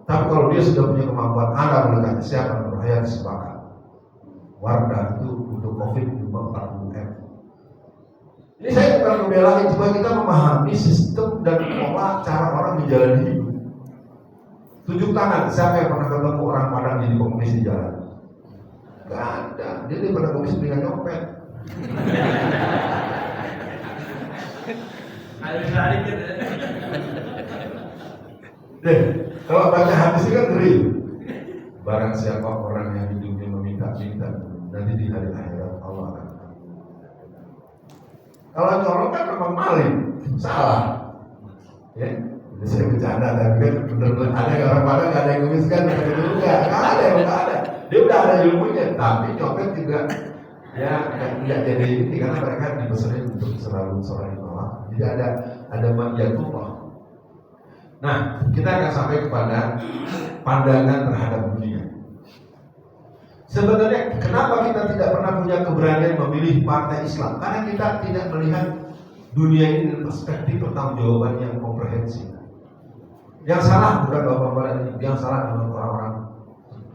Tapi kalau dia sudah punya kemampuan, Anda mendekati siapa berbahaya disepakati. Wardah itu untuk COVID cuma 40M. Ini saya bukan membelain, cuma kita memahami sistem dan pola cara orang menjalani hidup. Tunjuk tangan, siapa yang pernah ketemu orang Padang jadi pengemis di jalan? Gak ada, dia pernah pengemis dengan nyopet. Deh, kalau baca hadis ini kan ngeri. Barang siapa orang yang hidupnya meminta-minta, nanti di hari akhirat Allah akan. Kalau nyolong kan memang maling, salah. Ya, jadi saya bercanda, tapi kan benar-benar ada orang Padang nggak ada yang ngemiskan, nggak ada, nggak ada. Dia udah ada ilmunya, tapi nyopet juga ya nggak jadi ini karena mereka dipesanin untuk selalu sholat di bawah. Jadi ada manjatullah. Nah, kita akan sampai kepada pandangan terhadap dunia. Sebenarnya kenapa kita tidak pernah punya keberanian memilih partai Islam? Karena kita tidak melihat dunia ini dari perspektif pertanggungjawaban yang komprehensif. Yang salah bukan bapak-bapak ini, yang salah adalah orang-orang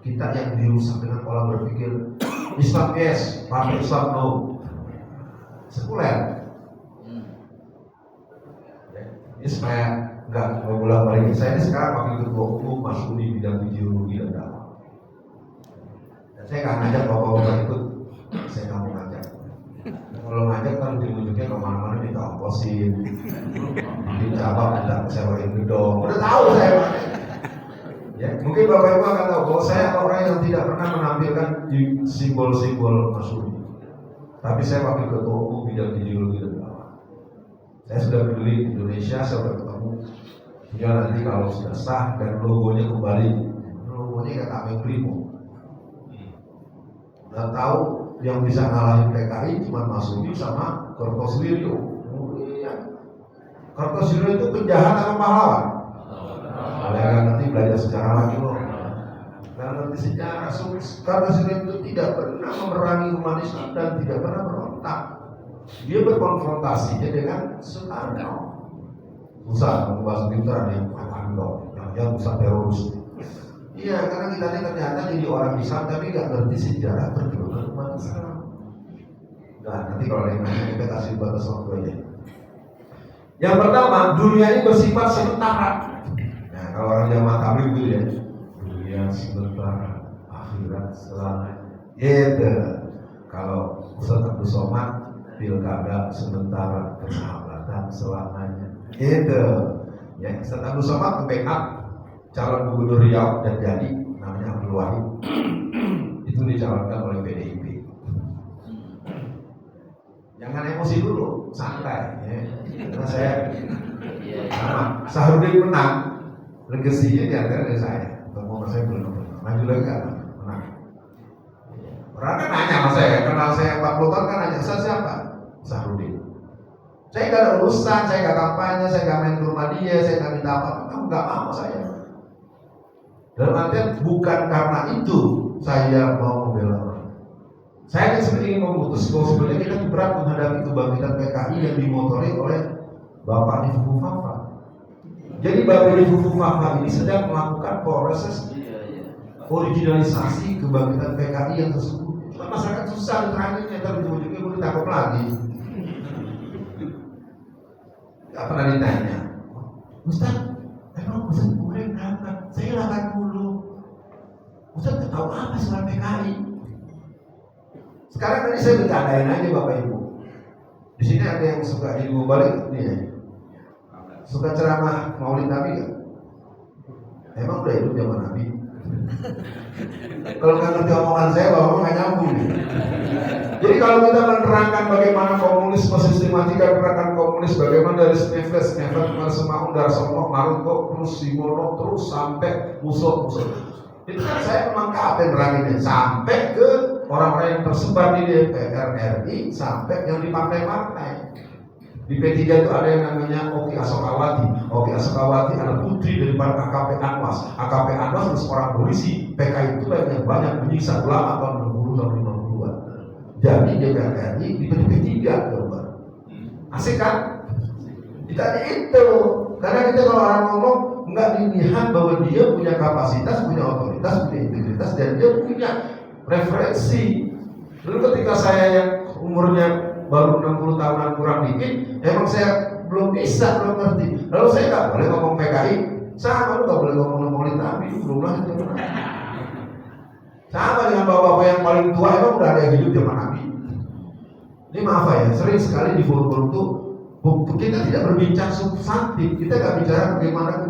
kita yang dirusak dengan pola berpikir Islam yes, partai Islam no, sekuler. Ini supaya nggak mengulang balik. Saya ini sekarang wakil ketua umum masuk di bidang ideologi dan dakwah. Saya nggak ngajak bapak-bapak ikut, saya nggak mau ngajak. Kalau ngajak kan ujung-ujungnya kemana-mana minta ongkosin, di cabang minta sewain gedung. Udah tahu saya. Ya, mungkin bapak ibu akan tahu bahwa saya orang yang tidak pernah menampilkan simbol-simbol Masyumi. Tapi saya wakil ketua umum bidang ideologi dan dakwah. Saya sudah peduli Indonesia, saya sudah ketemu. Ya nanti kalau sudah sah dan logonya kembali, logonya kayak Kameng Primo. Udah tahu yang bisa ngalahin PKI cuma Masyumi sama Kartosuwiryo. Oh iya, Kartosuwiryo itu penjahat sama pahlawan. Kalian nanti belajar sejarah lagi loh. nggak ngerti sejarah. Karena Presiden itu tidak pernah memerangi umat Islam dan tidak pernah berontak. Dia berkonfrontasinya dengan Soekarno. Usah membahas Mitra yang Ando, yang usah teroris. Iya, karena kita ini ternyata jadi orang Islam tapi nggak ngerti sejarah perjuangan umat Islam. Nah, nanti kalau ada yang nanya kita kasih batas waktu aja. Yang pertama, dunia ini bersifat sementara. Nah, kalau orang jamaah tabligh gitu ya, dunia sementara, akhirat selamanya. Gitu. Kalau Ustaz Abdul Somad, pilkada sementara, persahabatan selamanya. Gitu. Ya, Ustaz Abdul Somad ke backup calon gubernur Riau dan jadi namanya Abdul Wahid. Itu dicalonkan oleh PDIP. Jangan emosi dulu, santai ya. Karena saya sama Sahrudin menang, legasinya di antara dari saya. Mau saya belum maju lagi kan menang. Orang kan nanya sama saya, kenal saya 40 tahun kan nanya saya siapa? Sahrudin. Saya nggak ada urusan, saya nggak kampanye, saya nggak main ke rumah dia, saya nggak minta apa, kamu nggak mau saya. Dalam artian bukan karena itu saya mau membela orang. Saya sebenarnya ingin memutus bahwa sebenarnya kita berat menghadapi kebangkitan PKI yang dimotori oleh Bapak Ibu Fafa. Jadi Bapak Ibu Fafa ini sedang melakukan proses originalisasi kebangkitan PKI yang sesungguhnya. Cuma masyarakat susah diterangin, tapi ujung-ujungnya gue ditangkap lagi. Gak pernah ditanya, Ustaz, emang Ustaz boleh berangkat? Saya 80. Ustaz gak tahu apa soal PKI. Sekarang tadi saya bercandain aja Bapak Ibu. Di sini ada yang suka jadi balik nih ya. Suka ceramah Maulid Nabi gak? Emang udah hidup zaman Nabi? Kalau nggak ngerti omongan saya, Bapak nggak nyambung nih. Jadi kalau kita menerangkan bagaimana komunis mensistematika gerakan komunis, bagaimana dari Snefes, Marsemaun, Darsono, Naruto, terus Simono, terus sampai musuh-musuh. Itu kan saya memang kapten neranginnya sampai ke orang-orang yang tersebar di DPR RI, sampai yang di partai-partai. Di P3 itu ada yang namanya Oki Asokawati. Oki Asokawati adalah putri daripada AKP Anwas. AKP Anwas adalah seorang polisi. PKI itu yang banyak menyiksa ulama tahun 60 tahun 50-an. Jadi DPR RI di P3 coba. Asik kan? Kita itu. Karena kita kalau orang ngomong nggak dilihat bahwa dia punya kapasitas, punya otoritas, punya integritas, dan dia punya referensi. Lalu ketika saya yang umurnya baru 60 tahunan kurang dikit, emang saya belum bisa, belum ngerti. Lalu saya nggak boleh ngomong PKI, sama lu nggak boleh ngomong Maulid Nabi, belum lahir zaman Nabi. Sama dengan bapak-bapak yang paling tua, emang udah ada yang hidup zaman Nabi. Ini maaf ya, sering sekali di forum-forum itu kita tidak berbincang substantif, kita nggak bicara bagaimana,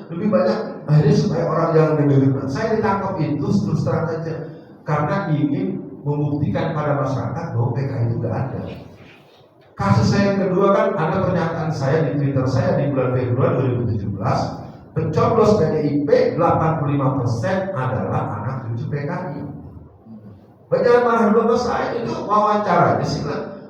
lebih banyak akhirnya supaya orang jangan dengar. Saya ditangkap itu terus terang aja, karena ingin membuktikan pada masyarakat bahwa PKI itu tidak ada. Kasus saya yang kedua kan ada pernyataan saya di Twitter saya di bulan Februari 2017, pencoblos PDIP 85% adalah anak cucu PKI. Banyak marah dulu saya itu wawancaranya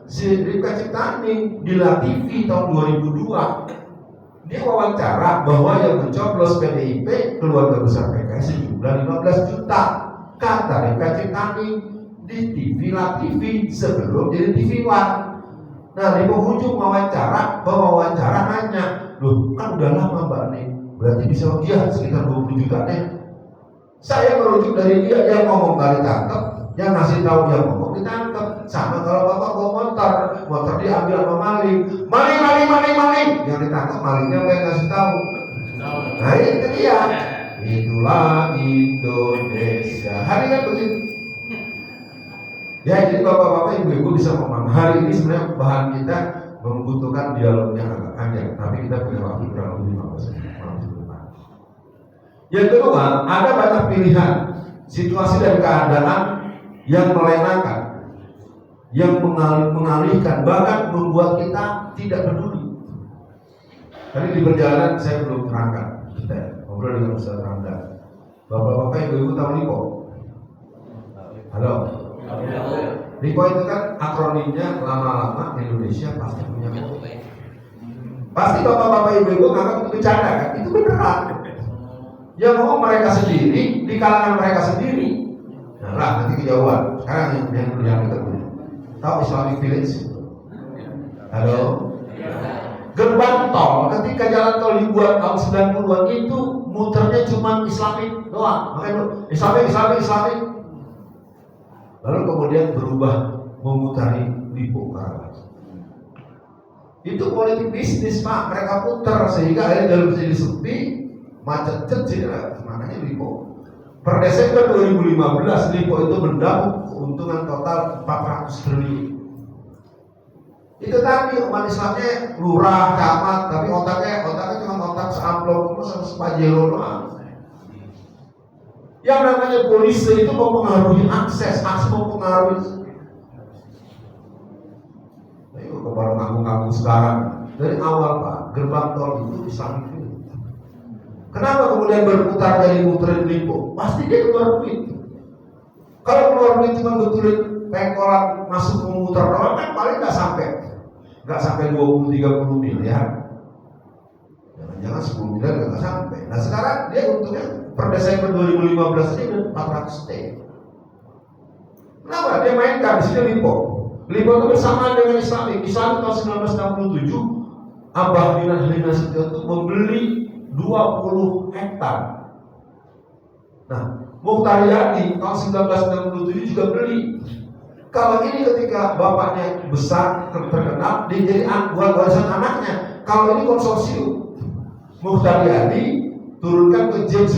si Rika Ciptaning di La TV tahun 2002. Dia wawancara bahwa yang mencoblos PDIP keluarga besar PKI sejumlah 15 juta. Kata Rika Ciptaning di TV La TV sebelum jadi TV One. Nah di penghujung wawancara, pewawancara nanya, loh kan udah lama Mbak nih, berarti bisa dia sekitar 20 juta nih. Saya merujuk dari dia yang ngomong gak ditangkap, yang ngasih tahu yang ngomong ditangkap. Sama kalau bapak bawa motor diambil sama maling, yang ditangkap malingnya apa yang ngasih tahu. Nah itu dia, itulah Indonesia. Hari kan begitu. Ya jadi bapak-bapak ibu-ibu bisa memahami. Hari ini sebenarnya bahan kita membutuhkan dialog yang agak panjang, tapi kita punya waktu kurang lebih 15 menit. Yang kedua, ada banyak pilihan situasi dan keadaan yang melenakan, yang mengalihkan, bahkan membuat kita tidak peduli. Tadi di perjalanan saya belum terangkan, kita ngobrol dengan Ustaz Ramdan. Bapak-bapak ibu-ibu tahu LIPO? Halo? LIPO itu kan akronimnya lama-lama Indonesia pasti punya kopi. Pasti bapak-bapak ibu-ibu nganggap itu bercanda kan? Itu beneran. Yang ngomong mereka sendiri, di kalangan mereka sendiri. Nah, nanti kejauhan. Sekarang yang kita punya. Tahu Islamic Village? Halo? Gerbang tol, ketika jalan tol dibuat tahun 90-an itu muternya cuma Islamic doang. Makanya Islamic. Lalu kemudian berubah memutari Lipo Karawas. Itu politik bisnis, Pak. Mereka putar sehingga akhirnya dalam jadi sepi, macet cedera. Makanya Lipo. Per Desember 2015 Lipo itu mendapat keuntungan total 400 triliun. Itu tadi umat Islamnya lurah, camat, tapi otaknya cuma otak seamplop, sama sepajero doang. Yang namanya polisi itu mempengaruhi akses mempengaruhi. Ayo kepada nganggung-nganggung sekarang. Dari awal Pak, gerbang tol itu Islamic. Kenapa kemudian berputar dari muterin Lipo? Pasti dia keluar duit. Kalau keluar duit cuma betulin pengkolan masuk memutar doang kan paling nggak sampai 20-30 miliar. Jangan 10 miliar nggak sampai. Nah sekarang dia untungnya per Desember 2015 ini udah 400 T. Kenapa? Dia mainkan di sini Lipo. Lipo itu bersamaan dengan Islamic. Islam tahun 1967 Abah Dinan Helena Setiawan membeli 20 hektar. Nah, Mukhtar Yadi tahun 1967 juga beli. Kalau ini ketika bapaknya besar terkenal, dia jadi warisan anaknya. Kalau ini konsorsium, Mukhtar Yadi turunkan ke James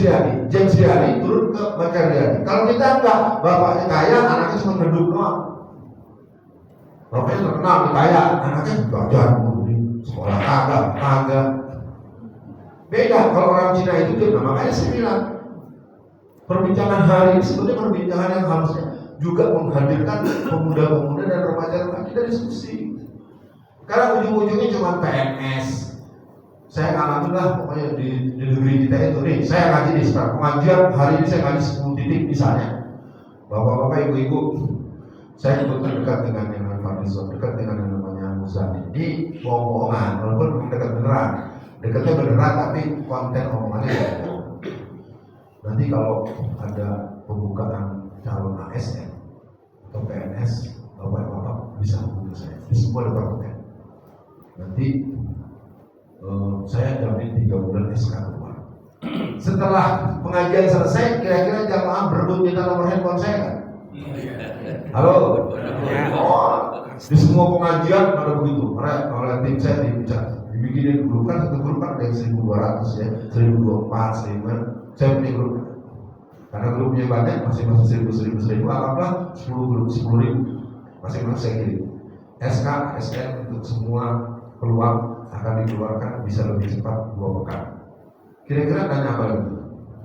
Riyadi turun ke Bakar Riyadi. Kalau kita enggak, bapaknya kaya, anaknya cuma ngeduk doang. Bapaknya terkenal, kaya, anaknya belajar, sekolah kagak. Beda kalau orang Cina itu dia makanya saya bilang perbincangan hari ini sebetulnya perbincangan yang harusnya juga menghadirkan pemuda-pemuda dan remaja kita diskusi. Karena ujung-ujungnya cuma PNS. Saya ngalamin lah pokoknya di negeri kita itu nih. Saya ngaji di sekarang pengajian hari ini saya ngaji 10 titik misalnya. Bapak-bapak, ibu-ibu, saya kebetulan dekat dengan yang Fadlizon, dekat dengan yang namanya Muzani. Ini bohong-bohongan, walaupun belum dekat beneran. Dekatnya beneran tapi konten omongannya ya. Nanti kalau ada pembukaan calon ASN atau PNS, bapak-bapak bisa hubungi saya. Di semua departemen. Nanti saya jamin 3 bulan SK keluar. Setelah pengajian selesai, kira-kira jamaah berebut minta nomor handphone saya kan? Halo? Oh, di semua pengajian ada begitu. Oleh tim saya dibikinin grup kan, satu grup kan ada yang 1.200 ya, 1.024, 1.000. Saya punya grup. Karena grupnya banyak, masing-masing 1.000, anggaplah 10 grup, 10.000. Masing-masing saya kirim. SK, ASN untuk semua peluang akan dikeluarkan bisa lebih cepat 2 pekan. Kira-kira tanya apa lagi?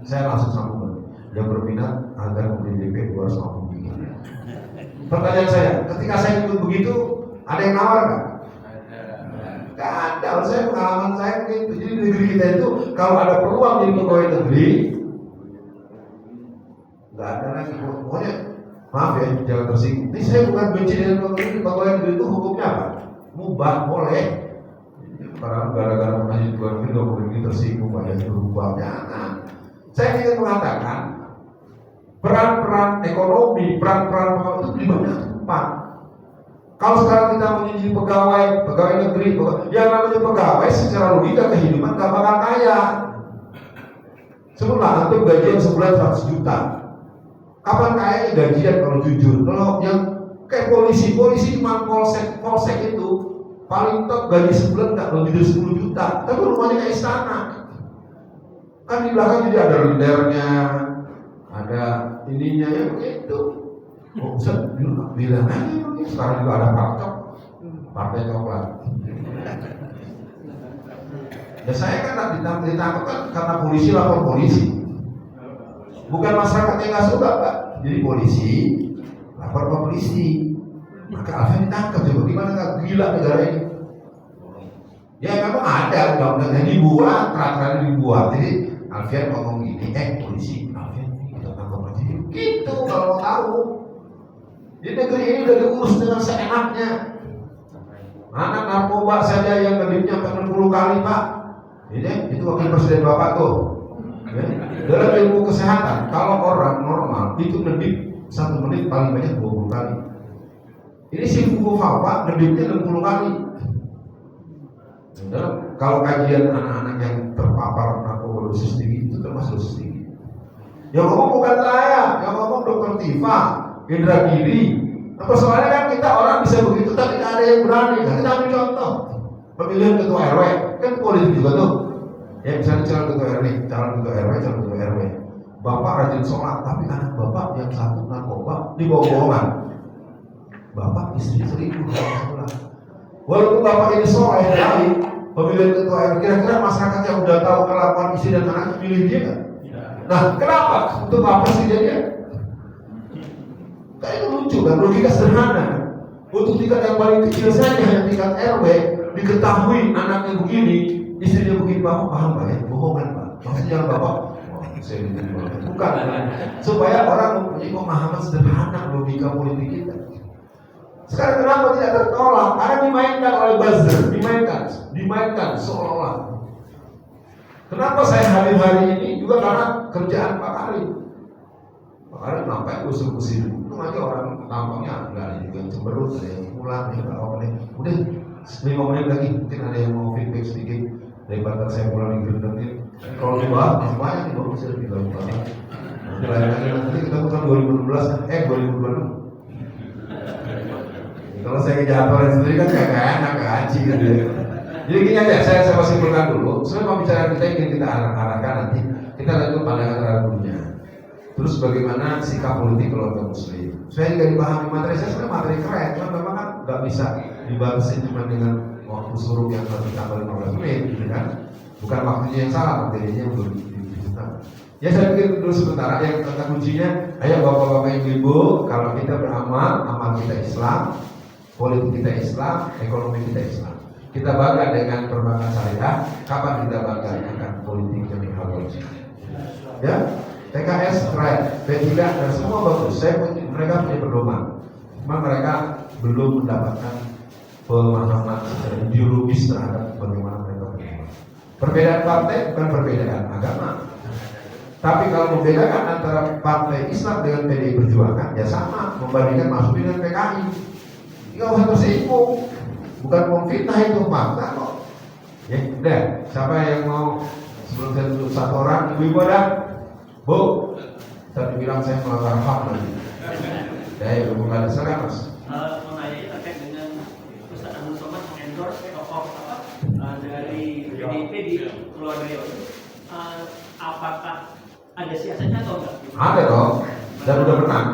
Saya langsung sambung. Yang berminat agar membeli DP 250 juta. Pertanyaan saya, ketika saya ikut begitu, ada yang nawar nggak? Nggak ada. Saya pengalaman saya begitu. Jadi di negeri kita itu kalau ada peluang jadi pegawai negeri, nggak ada lagi. Pokoknya maaf ya, jangan tersinggung. Ini saya bukan benci dengan pegawai negeri itu hukumnya apa? Mubah, boleh. Karena gara-gara pernah jadi pegawai negeri, nggak boleh tersinggung pada berubah. Jangan. Saya ingin mengatakan peran-peran ekonomi, peran-peran itu di banyak tempat. Kalau sekarang kita menjadi pegawai negeri, yang namanya pegawai secara logika kehidupan gak bakal kaya. Sebutlah antum gajian sebulan 100 juta. Kapan kayanya gajian kalau jujur? Kalau yang kayak polisi cuma polsek itu paling top gaji sebulan nggak lebih dari 10 juta. Tapi rumahnya kayak istana. Kan di belakang jadi ada rendernya, ada ininya ya begitu. Oh, Ustaz, bilang aja sekarang juga ada partai coklat. Ya saya kan ditangkap kan karena polisi lapor polisi. Bukan masyarakat yang nggak suka Pak. Jadi polisi lapor ke polisi. Maka Alfian ditangkap. Coba gimana nggak gila negara ini? Ya memang ada undang-undang yang dibuat, peraturan dibuat. Jadi Alfian ngomong gini, polisi, Alfian kita tangkap aja. Gitu kalau mau tahu. Di negeri ini udah diurus dengan seenaknya. Anak narkoba saja yang ngedipnya 60 kali Pak. Ini itu wakil presiden Bapak tuh. Ya. Dalam ilmu kesehatan, kalau orang normal itu ngedip 1 menit paling banyak 20 kali. Ini si buku Fafa ngedipnya 60 kali. Kalau kajian anak-anak yang terpapar narkoba dosis tinggi itu termasuk dosis tinggi. Yang ngomong bukan saya, yang ngomong Dokter Tifa, Indra Giri. Persoalannya kan kita orang bisa begitu, tapi tidak ada yang berani. Kan kita ambil contoh pemilihan ketua RW, kan politik juga tuh. Ya misalnya calon ketua RW, calon ketua RW. Bapak rajin sholat, tapi anak bapak yang satu narkoba dibawa-bawa. Bapak istri selingkuh sholat. Walaupun bapak ini soleh baik, pemilihan ketua RW, kira-kira masyarakat yang udah tahu kelakuan istri dan anak pilih dia nggak? Nah, kenapa? Untuk apa sih dia? Kayak itu lucu kan, logika sederhana. Untuk tingkat yang paling kecil saja, yang tingkat RW, diketahui anaknya begini, istrinya begini, paham Pak ya? Bohongan Pak. Maksudnya jangan bapak, saya bukan kan? Supaya orang mempunyai pemahaman sederhana logika politik kita. Sekarang kenapa tidak tertolak? Karena dimainkan oleh buzzer, dimainkan seolah-olah. Kenapa saya hari-hari ini juga karena kerjaan Pak Karim. Pak Karim ngapain usul-usul itu aja orang tampangnya enggak ada juga yang cemberut, ada yang pulang, ya enggak apa-apa nih. Udah 5 menit lagi mungkin ada yang mau feedback sedikit daripada saya pulang di gerdekin. Kalau dibahas masih banyak nih baru bisa lebih banyak. Nanti kita bukan 2016, 2020. Kalau saya kejatuhan sendiri kan kayak enak gaji gitu ya. Jadi gini aja, saya masih simpulkan dulu. Sebenarnya pembicaraan kita ingin kita arahkan nanti. Kita lanjut pandangan terhadap dunia. Terus bagaimana sikap politik keluarga muslim. Saya juga dipahami materi saya sebenarnya materi keren, cuma memang kan nggak bisa dibatasin cuma dengan waktu suruh yang nanti tambah 15 menit, gitu kan? Bukan waktunya yang salah, materinya yang belum dibutuhkan. Ya saya pikir dulu sementara yang kata kuncinya, ayo bapak-bapak ibu-ibu, kalau kita beramal, amal kita Islam, politik kita Islam, ekonomi kita Islam. Kita bangga dengan perbankan syariah, kapan kita bangga dengan politik yang halal? Ya, PKS keren, P3 dan semua bagus. Mereka punya pedoman, cuma mereka belum mendapatkan pemahaman ideologis terhadap bagaimana mereka berjuang. Perbedaan partai bukan perbedaan agama. Tapi kalau membedakan antara partai Islam dengan PDI Perjuangan, ya sama, membandingkan masuk dengan PKI. Nggak usah tersinggung. Bukan memfitnah itu fakta kok. Ya, udah. Siapa yang mau sebelum saya tutup satu orang, ibu-ibu ada? Bu, tadi bilang saya melanggar HAM lagi. Ya, ibu nggak ada salah mas. Mengenai terkait dengan Ustaz Abdul Somad mengendorse tokoh dari PDIP di keluarga Riau. Apakah ada siasatnya atau enggak? Ada dong, dan udah menang.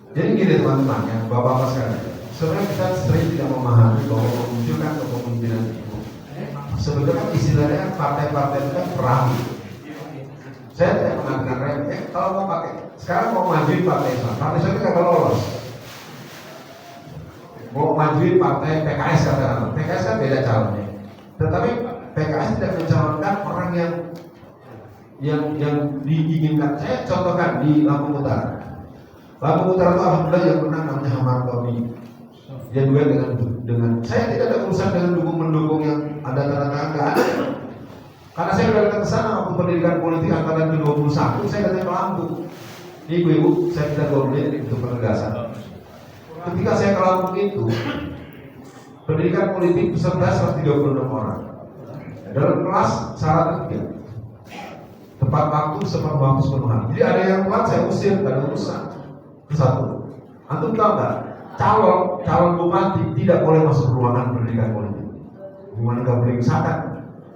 Jadi gini teman-teman ya, bapak-bapak sekalian. Sebenarnya kita sering tidak memahami bahwa memunculkan kepemimpinan itu. Sebetulnya istilahnya partai-partai itu kan perahu. Saya tidak mengatakan remeh. Kalau mau pakai, sekarang mau majuin partai Islam. Partai Islam itu kagak lolos. Mau majuin partai PKS katakanlah. PKS kan beda calonnya. Tetapi PKS tidak mencalonkan orang yang diinginkan. Saya contohkan di Lampung Utara. Lampung Utara itu alhamdulillah yang menang namanya Hamar Tommy. Dia juga dengan saya tidak ada urusan dengan mendukung yang ada tanda tangan, nggak ada. Karena saya sudah datang ke sana waktu pendidikan politik angkatan ke-21, saya datang ke Lampung. Ibu-ibu, saya minta 2 menit untuk penegasan. Ketika saya ke Lampung itu, pendidikan politik peserta 136 orang. Dalam kelas syaratnya 3. Tepat waktu, seperti sepenuhan. Jadi ada yang telat saya usir, tidak ada urusan. Satu, antum tahu nggak? Calon bupati tidak boleh masuk ruangan pendidikan politik. Gimana nggak boleh misalkan?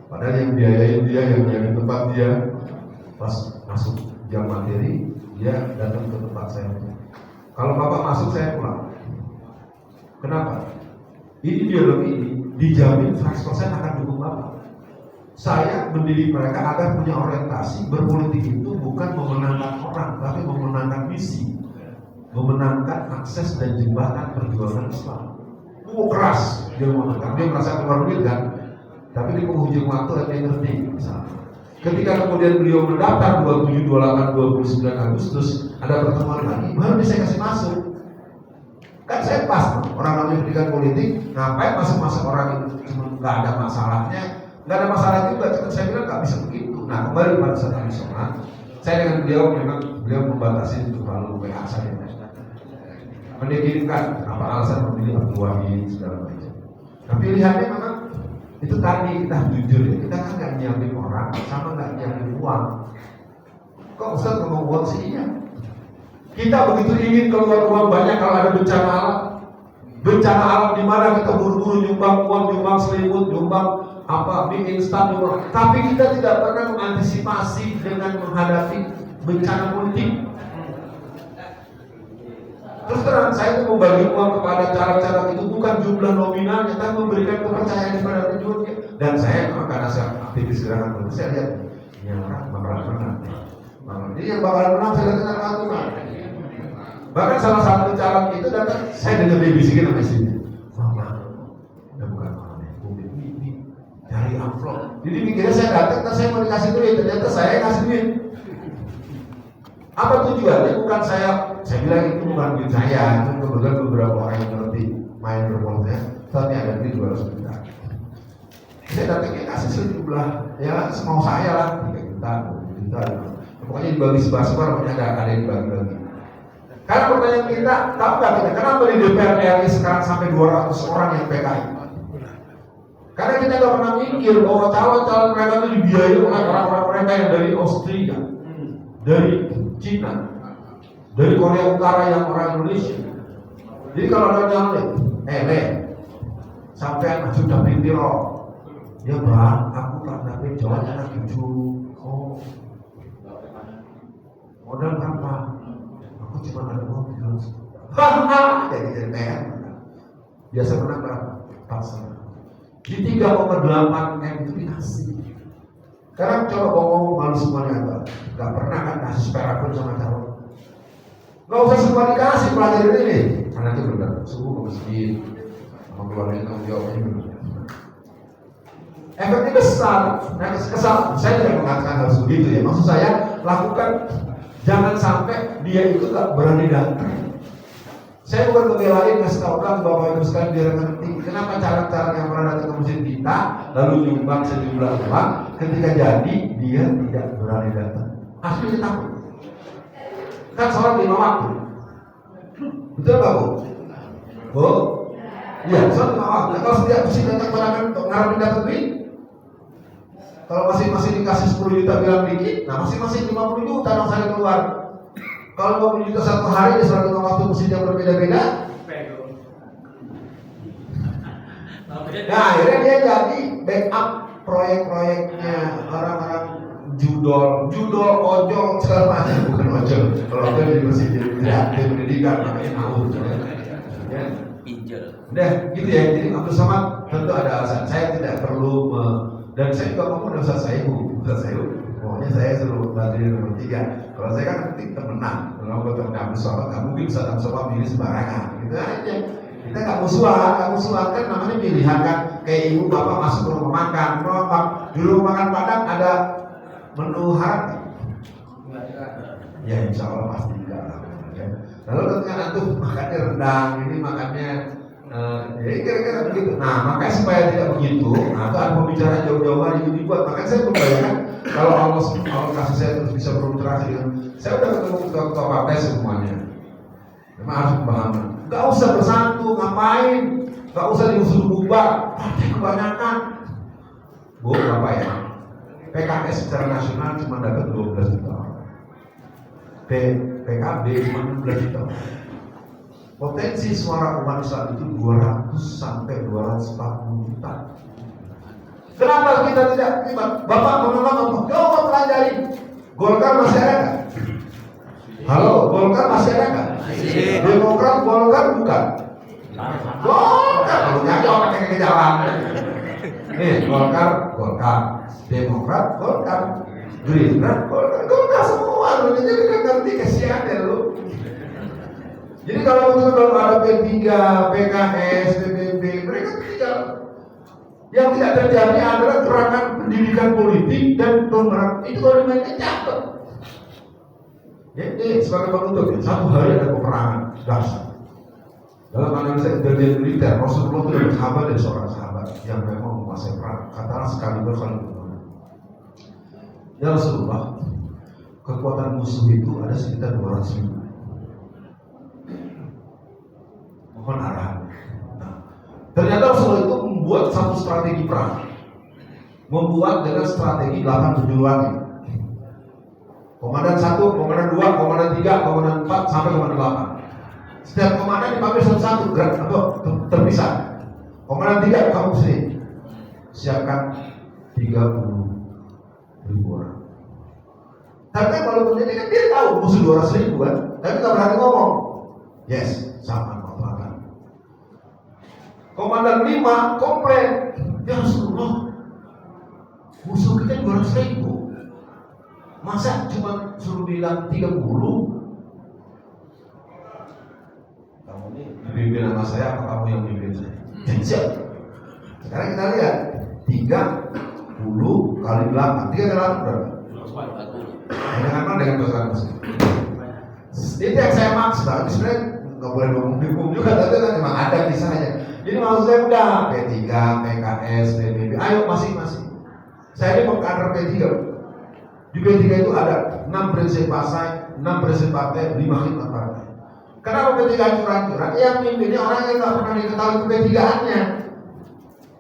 Padahal yang biayain dia, yang di tempat dia, pas masuk jam materi, dia datang ke tempat saya. Kalau bapak masuk, saya pulang. Kenapa? Ini ideologi ini dijamin 100% akan dukung bapak. Saya mendidik mereka agar punya orientasi berpolitik itu bukan memenangkan orang, tapi memenangkan misi, memenangkan akses dan jembatan perjuangan Islam. Keras dia memenangkan, dia merasa keluar duit kan, tapi di penghujung waktu dia ngerti. Misalnya, ketika kemudian beliau mendaftar 27, 28, 29 Agustus, ada pertemuan lagi, baru bisa kasih masuk. Kan saya pas, orang namanya pendidikan politik, ngapain masuk orang itu cuma nggak ada masalahnya. nggak ada masalah juga. Cuma saya bilang nggak bisa begitu. Nah kembali pada saat kami sholat, saya dengan beliau memang beliau membatasi untuk lalu WA saya. Mendikirimkan apa alasan memilih Abdul Wahid segala macam. Nah pilihannya memang itu tadi, kita jujur ya, kita kan nggak nyiapin orang sama nggak nyiapin uang. Kok Ustaz ngomong uang sih? Iya. Kita begitu ingin keluar uang banyak kalau ada bencana alam. Bencana alam di mana kita buru-buru nyumbang uang, nyumbang selimut, nyumbang apa mie instan, nyumbang. Tapi kita tidak pernah mengantisipasi dengan menghadapi bencana politik. Terus terang saya itu membagi uang kepada cara-cara itu bukan jumlah nominalnya, tapi memberikan kepercayaan kepada tujuannya. Dan saya karena saya aktivis gerakan politik, saya lihat yang orang bakalan menang. Jadi yang bakalan menang saya lihat dengan. Bahkan salah satu caleg itu datang, saya dengar dia bisikin sama istri, mama, udah bukan mama, ini cari amplop. Jadi mikirnya saya datang, saya mau dikasih duit, ternyata saya ngasih duit. Apa tujuannya? Bukan saya bilang itu bukan duit saya, itu kebetulan beberapa orang yang ngerti main berpolnya, tapi ada duit 200 juta. Saya datangnya kasih sejumlah, ya semau saya lah, 3 juta, 20 juta, pokoknya dibagi sebar-sebar, pokoknya ada yang dibagi-bagi. Karena pertanyaan kita, tahu nggak kita kenapa di DPR RI sekarang sampai 200 orang yang PKI? Karena kita nggak pernah mikir bahwa calon-calon mereka itu dibiayai oleh orang-orang mereka yang dari Austria, dari Cina, dari Korea Utara yang orang Indonesia. Jadi kalau ada nyalek, sampai sudah pintiro, ya bang, aku tak dapat jawabannya lagi oh, modal berapa? Aku cuma ada uang 300. Jadi DPR biasa menang berapa? 4,5. Di 3,8 M itu dikasih. Sekarang coba ngomong malu semuanya apa? Gak pernah kan kasih perak pun sama calon. Gak usah semua dikasih pelajaran ini. Karena itu benar. Subuh ke masjid sama keluarga tanggung jawabnya benar. Efeknya besar. Nah kesal. Saya tidak mengatakan harus begitu ya. Maksud saya lakukan. Jangan sampai dia itu gak berani datang. Saya bukan membelain, kasih tahu kan Bapak Ibu sekalian biar ngerti kenapa cara-cara yang pernah datang ke masjid kita lalu nyumbang sejumlah uang, ketika jadi dia tidak berani datang. Aslinya takut. Kan sholat 5 waktu. Betul nggak Bu? Bu? Iya, sholat 5 waktu. Nah, kalau setiap mesti datang barangkan untuk ngarepin dapat duit. Kalau masing-masing dikasih 10 juta bilang dikit, nah masing-masing 50 juta dong saya keluar. Kalau 50 juta satu hari di 105 waktu mesti yang berbeda-beda. Nah akhirnya dia jadi backup proyek-proyeknya orang-orang judol, ojol, segala macam. Bukan ojol, kalau ojol di masjid tidak pendidikan namanya ngawur. Ya. Udah gitu ya, jadi Abdul Somad tentu ada alasan. Saya tidak perlu dan saya juga ngomong dengan Ustaz Sayyid, pokoknya saya suruh berdiri nomor 3. Kalau saya kan nanti temenan, kalau gue temen Abdul Somad, nggak mungkin Ustaz Abdul Somad pilih sembarangan, gitu aja. Kita nggak musuhan kan namanya pilihan kan. Kayak ibu bapak masuk ke rumah makan, di rumah makan Padang ada menu hati. Ya insya Allah pasti enggak lah. Ya. Lalu ketika nanti makannya rendang, ini makannya jadi kira-kira begitu. Nah makanya supaya tidak begitu, nah itu ada pembicaraan jauh-jauh hari itu dibuat. Makanya saya membayangkan kalau Allah kasih saya terus bisa berinteraksi dengan, saya udah ketemu ketua partai semuanya. Memang harus pemahaman. Gak usah bersatu, ngapain? Gak usah diusul bubar, partai kebanyakan. Bu, apa ya? PKS secara nasional cuma dapat 12 juta orang. PKB cuma 16 juta orang. Potensi suara umat Islam itu 200 sampai 240 juta. Kenapa kita tidak terima? Bapak menolak, coba pelajari. Golkar masih ada nggak? Halo, Golkar masih ada nggak? Demokrat, Golkar bukan? Golkar, kalau nyari orang yang ke jalan. Nih, Golkar, Demokrat, Golkar, Gerindra, Golkar semua. Lu jadi kan ngerti kesian ya lu. Jadi kalau betul belum ada P3, PKS, PBB, mereka tidak. Yang tidak terjadi adalah gerakan pendidikan politik dan pemeran itu baru mereka catat. Jadi sebagai penutup, satu hari ada peperangan dahsyat. Dalam analisa intelijen militer, Rasulullah itu adalah sahabat dan seorang sahabat. yang memang menguasai perang. Katakanlah sekali berkali. Ya Rasulullah, kekuatan musuh itu ada sekitar 200.000. Mohon arahan. Nah, ternyata Rasulullah itu membuat satu strategi perang. Membuat dengan strategi 8-7 komandan 1, komandan 2, komandan 3, komandan 4 sampai komandan 8. Setiap komandan dipanggil satu-satu gerak atau terpisah. Komandan 3 kamu sini. Siapkan 30.000 orang. Tapi kalau ini kan dia tahu musuh 200.000 kan, tapi nggak berani ngomong. Yes, sama komandan. Komandan 5 komplain, ya Rasulullah, musuh kita 200.000. Masa cuma suruh bilang 30? Kamu ini dipimpin sama saya apa kamu yang pimpin saya? Siap. Sekarang kita lihat 30 kali 8. 3 kali 8 berapa? 40. Dengan pasukan musuh. Itu yang saya maksud. Sebenarnya nggak boleh ngomong hukum juga, tapi kan memang ada kisahnya. Jadi maksud saya udah P3, PKS, PBB, ayo masing-masing. Saya ini pengkader P3. Di P3 itu ada 6 prinsip partai, 6 prinsip partai, 5 khidmat partai. Kenapa P3 curang-curang? Yang mimpinnya orang yang nggak pernah diketahui ke P3-annya.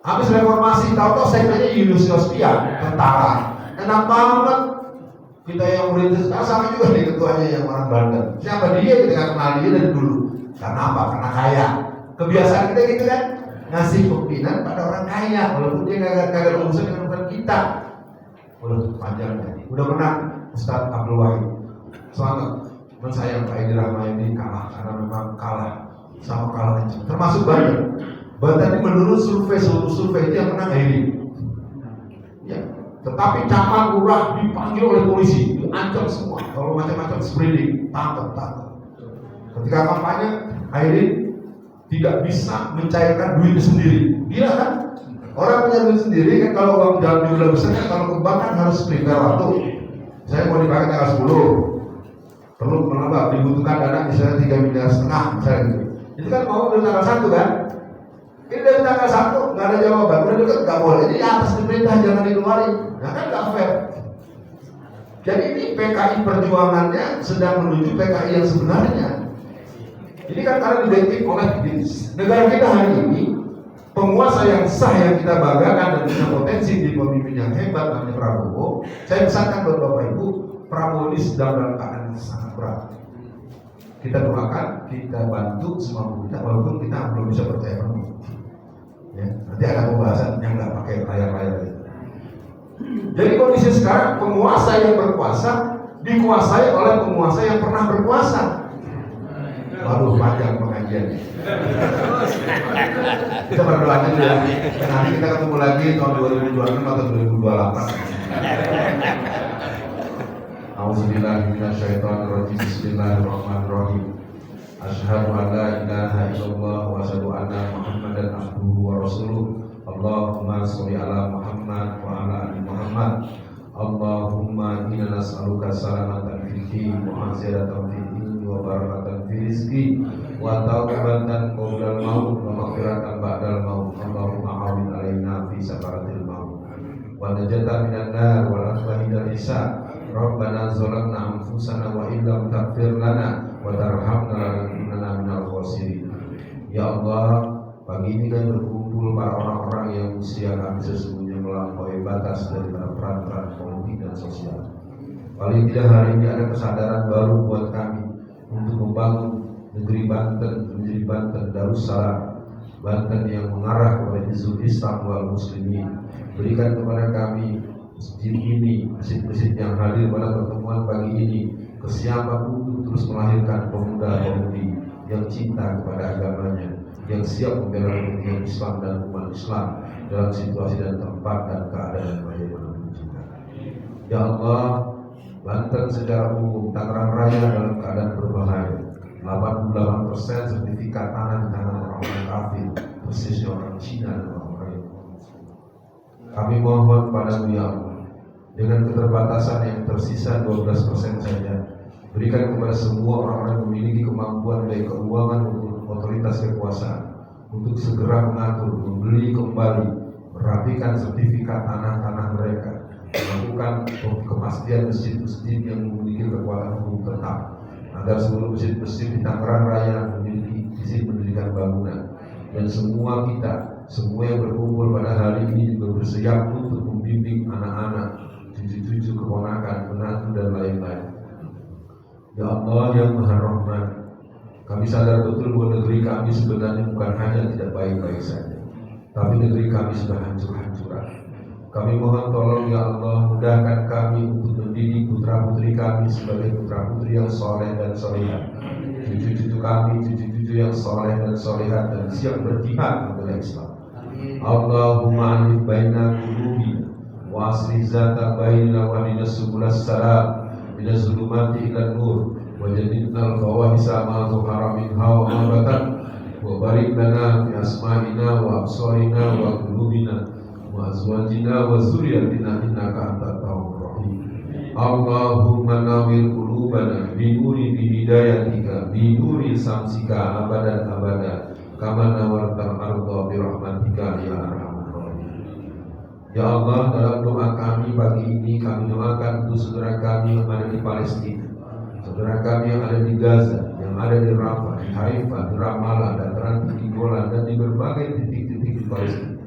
Habis reformasi, tahu-tahu sekretnya Yunus Yospian, tentara. Enak banget. Kita yang merintis, sama juga nih ketuanya yang orang Banten. Siapa dia? Kita nggak kenal dia dari dulu. Karena apa? Karena kaya. Kebiasaan kita gitu kan, ngasih pimpinan pada orang kaya, walaupun dia kagak urusan dengan urusan kita. Udah panjang ya. Udah menang Ustadz Abdul Wahid. Selamat. Teman saya Pak Edi Rahmayadi kalah karena memang kalah sama kalah kencang. Termasuk Banten. Banten ini menurut seluruh survei itu yang menang Edi. Ya. Tetapi camat lurah dipanggil oleh polisi, diancam semua. Kalau macam-macam sprinting, tangkap. Ketika kampanye, Airin tidak bisa mencairkan duitnya sendiri. Gila kan? Orang punya duit sendiri kan, kalau uang dalam jumlah besar kan, kalau kembang kan harus prepare waktu. Saya mau dipakai tanggal 10, perlu menambah, dibutuhkan dana misalnya 3,5 miliar misalnya gitu. Itu kan mau dari tanggal 1 kan? Ini dari tanggal 1 nggak ada jawaban, udah deket nggak boleh. Jadi atas diperintah jangan dikeluarin. Nah kan nggak fair. Jadi ini PKI perjuangannya sedang menuju PKI yang sebenarnya. Ini kan karena dibentuk oleh negara kita hari ini. Penguasa yang sah yang kita banggakan dan punya potensi di pemimpin yang hebat namanya Prabowo. Saya pesankan buat Bapak Ibu, Prabowo ini sedang dalam keadaan yang sangat berat. Kita doakan, kita bantu semampu kita, walaupun kita belum bisa percaya penuh. Ya, nanti ada pembahasan yang nggak pakai layar-layar itu. Jadi kondisi sekarang penguasa yang berkuasa dikuasai oleh penguasa yang pernah berkuasa. Waduh, panjang pengajiannya. Kita berdoa dulu ya. Nanti kita ketemu lagi tahun 2026 atau 2028. Auzubillahi minasyaitonirrajim. Bismillahirrahmanirrahim. Asyhadu an la ilaha illallah wa asyhadu anna Muhammadan abduhu wa rasuluh. Allahumma sholli ala Muhammad wa ala ali Muhammad. Allahumma inna nas'aluka salamatan fid din wa aziyatan fid din wa barakatan fil rizqi wa taubatan qablal maut wa maghfiratan ba'dal maut. Allahumma awin alaina fi sakaratil maut wa najatan minan nar wa afwahi dal hisab. Rabbana zalamna anfusana wa illam taghfir lana wa tarhamna lanakunanna minal khasirin. Ya Allah, pagi ini kan berkumpul para orang-orang yang usia kami sesungguhnya melampaui batas dari peran-peran politik dan sosial. Paling tidak hari ini ada kesadaran baru buat kami untuk membangun negeri Banten menjadi Banten Darussalam, Banten yang mengarah kepada Hizbul Islam wal Muslimin. Berikan kepada kami masjid ini, masjid-masjid yang hadir pada pertemuan pagi ini, kesiapan untuk terus melahirkan pemuda-pemudi yang cinta kepada agamanya, yang siap membela kepentingan Islam dan umat Islam dalam situasi dan tempat dan keadaan bagaimana juga. Ya Allah, Banten secara umum, Tangerang Raya dalam keadaan berbahaya. 88% sertifikat tanah di tangan orang-orang kafir, persisnya orang Cina dan orang-orang yang kami mohon padamu ya Allah, dengan keterbatasan yang tersisa 12% saja, berikan kepada semua orang-orang yang memiliki kemampuan baik keuangan maupun otoritas kekuasaan untuk segera mengatur, membeli kembali, merapikan sertifikat tanah-tanah mereka, melakukan kepastian masjid-masjid yang memiliki kekuatan hukum tetap, agar seluruh masjid-masjid di Tangerang Raya memiliki izin mendirikan bangunan. Dan semua kita, semua yang berkumpul pada hari ini juga bersiap untuk membimbing anak-anak, cucu-cucu, keponakan, menantu dan lain-lain. Ya Allah yang Maha Rahman, kami sadar betul bahwa negeri kami sebenarnya bukan hanya tidak baik-baik saja, tapi negeri kami sudah hancur-hancuran. Kami mohon tolong ya Allah, mudahkan kami untuk mendidik putra-putri kami sebagai putra-putri yang soleh dan solehat, cucu-cucu kami, cucu-cucu yang soleh dan solehat dan siap berjihad membela Islam. Allahumma alif baina qulubina wa aslih zata bainana wa ihdinas subulas salam minaz zulumati ilan nur wa jannibnal fawahisa ma zuhara minha wa ma batan wa barik lana fi asma'ina wa absarina wa qulubina wa azwajina wa zurriyatina innaka antat tawwabur rahim. Allahumma nawwir qulubana bi nuri hidayatika bi nuri samsika abadan abada kama nawartal arda bi rahmatika ya arhamar rahimin. Ya Allah, dalam doa kami pagi ini kami doakan untuk saudara kami yang ada di Palestina, saudara kami yang ada di Gaza, yang ada di Rafah, di Haifa, di Ramallah, dataran tinggi Golan dan di berbagai titik-titik di Palestina.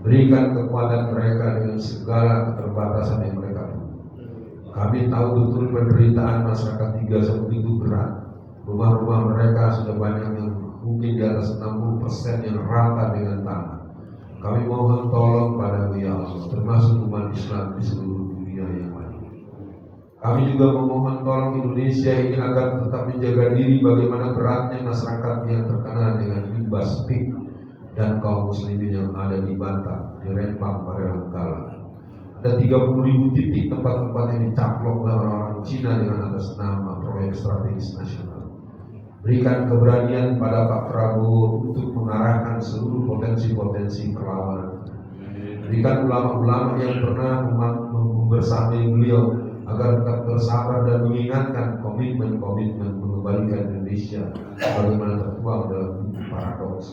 Berikan kekuatan mereka dengan segala keterbatasan yang mereka punya. Kami tahu betul penderitaan masyarakat di Gaza begitu berat. Rumah-rumah mereka sudah banyak yang mungkin di atas 60% yang rata dengan tanah. Kami mohon tolong pada ya Allah, termasuk umat Islam di seluruh dunia yang lain. Kami juga memohon tolong Indonesia ini agar tetap menjaga diri bagaimana beratnya masyarakat yang terkena dengan imbas PIK dan kaum muslimin yang ada di Batam, di Rempang, Parelangkala. Ada 30.000 titik tempat-tempat yang dicaplok oleh orang-orang Cina dengan atas nama proyek strategis nasional. Berikan keberanian pada Pak Prabowo untuk mengarahkan seluruh potensi-potensi perlawanan. Berikan ulama-ulama yang pernah membersamai beliau agar tetap bersabar dan mengingatkan komitmen-komitmen mengembalikan Indonesia bagaimana tertuang dalam buku paradoks.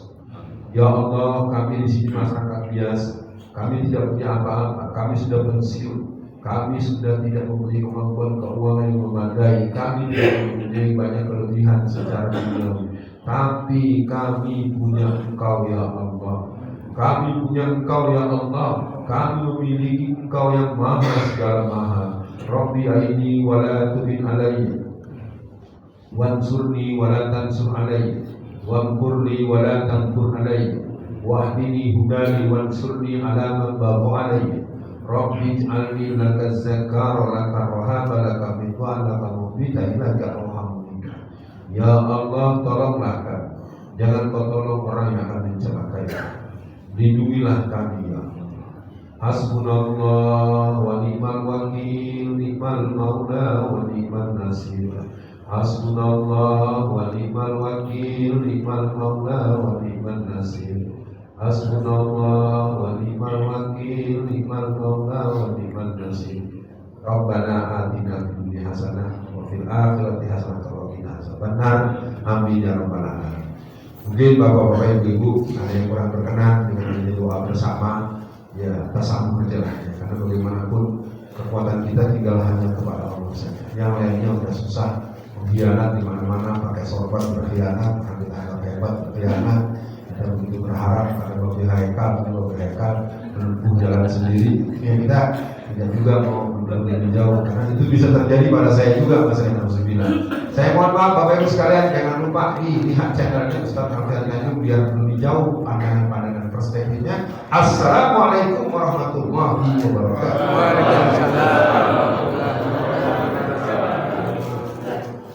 Ya Allah, kami di sini masyarakat biasa, kami tidak punya apa-apa, kami sudah pensiun, kami sudah tidak mempunyai kemampuan keuangan yang memadai, kami tidak mempunyai banyak kelebihan secara duniawi, tapi kami punya Engkau ya Allah. Kami punya Engkau ya Allah. Kami memiliki Engkau yang maha segala maha. Rabbi aini wa la tu'in alayya, wansurni wa la tansur alayya, wamkurli wa la tamkur alayya, wahdini hudali wansurni ala man bagha alayya. Rabbi ij'alni laka zakara laka rahaba laka mitwa laka mubita ilaka rohamu. Ya Allah, tolonglah kami, jangan kau tolong orang yang akan mencelakai. Lindungilah kami ya Allah. Hasbunallah wa ni'mal wakil, ni'mal maula wa ni'mal nasir. Hasbunallah wa ni'mal wakil, ni'mal maula wa ni'mal nasir. Hasbunallah wa ni'mal wakil, ni'mal maula wa ni'mal nasir. Rabbana atina fid dunya hasanah wa fil akhirati hasanah wa qina adzabannar. Amin ya rabbal alamin. Mungkin bapak-bapak ibu-ibu ada yang kurang berkenan dengan menjadi doa bersama, ya tersambung aja lah ya, karena bagaimanapun kekuatan kita tinggal hanya kepada Allah saja. Yang lainnya udah susah, mengkhianat di mana-mana, pakai sorban berkhianat, ambil anak hebat berkhianat. Kita begitu berharap pada Bapak Haikal menempuh jalan sendiri. Ya kita tidak juga mau lebih jauh, karena itu bisa terjadi pada saya juga, Mas Renal Sembilan. Saya mohon maaf Bapak Ibu sekalian, jangan lupa lihat channelnya Ustaz Alfian Ganjung biar lebih jauh pandangan-pandangan perspektifnya. Assalamualaikum warahmatullahi wabarakatuh.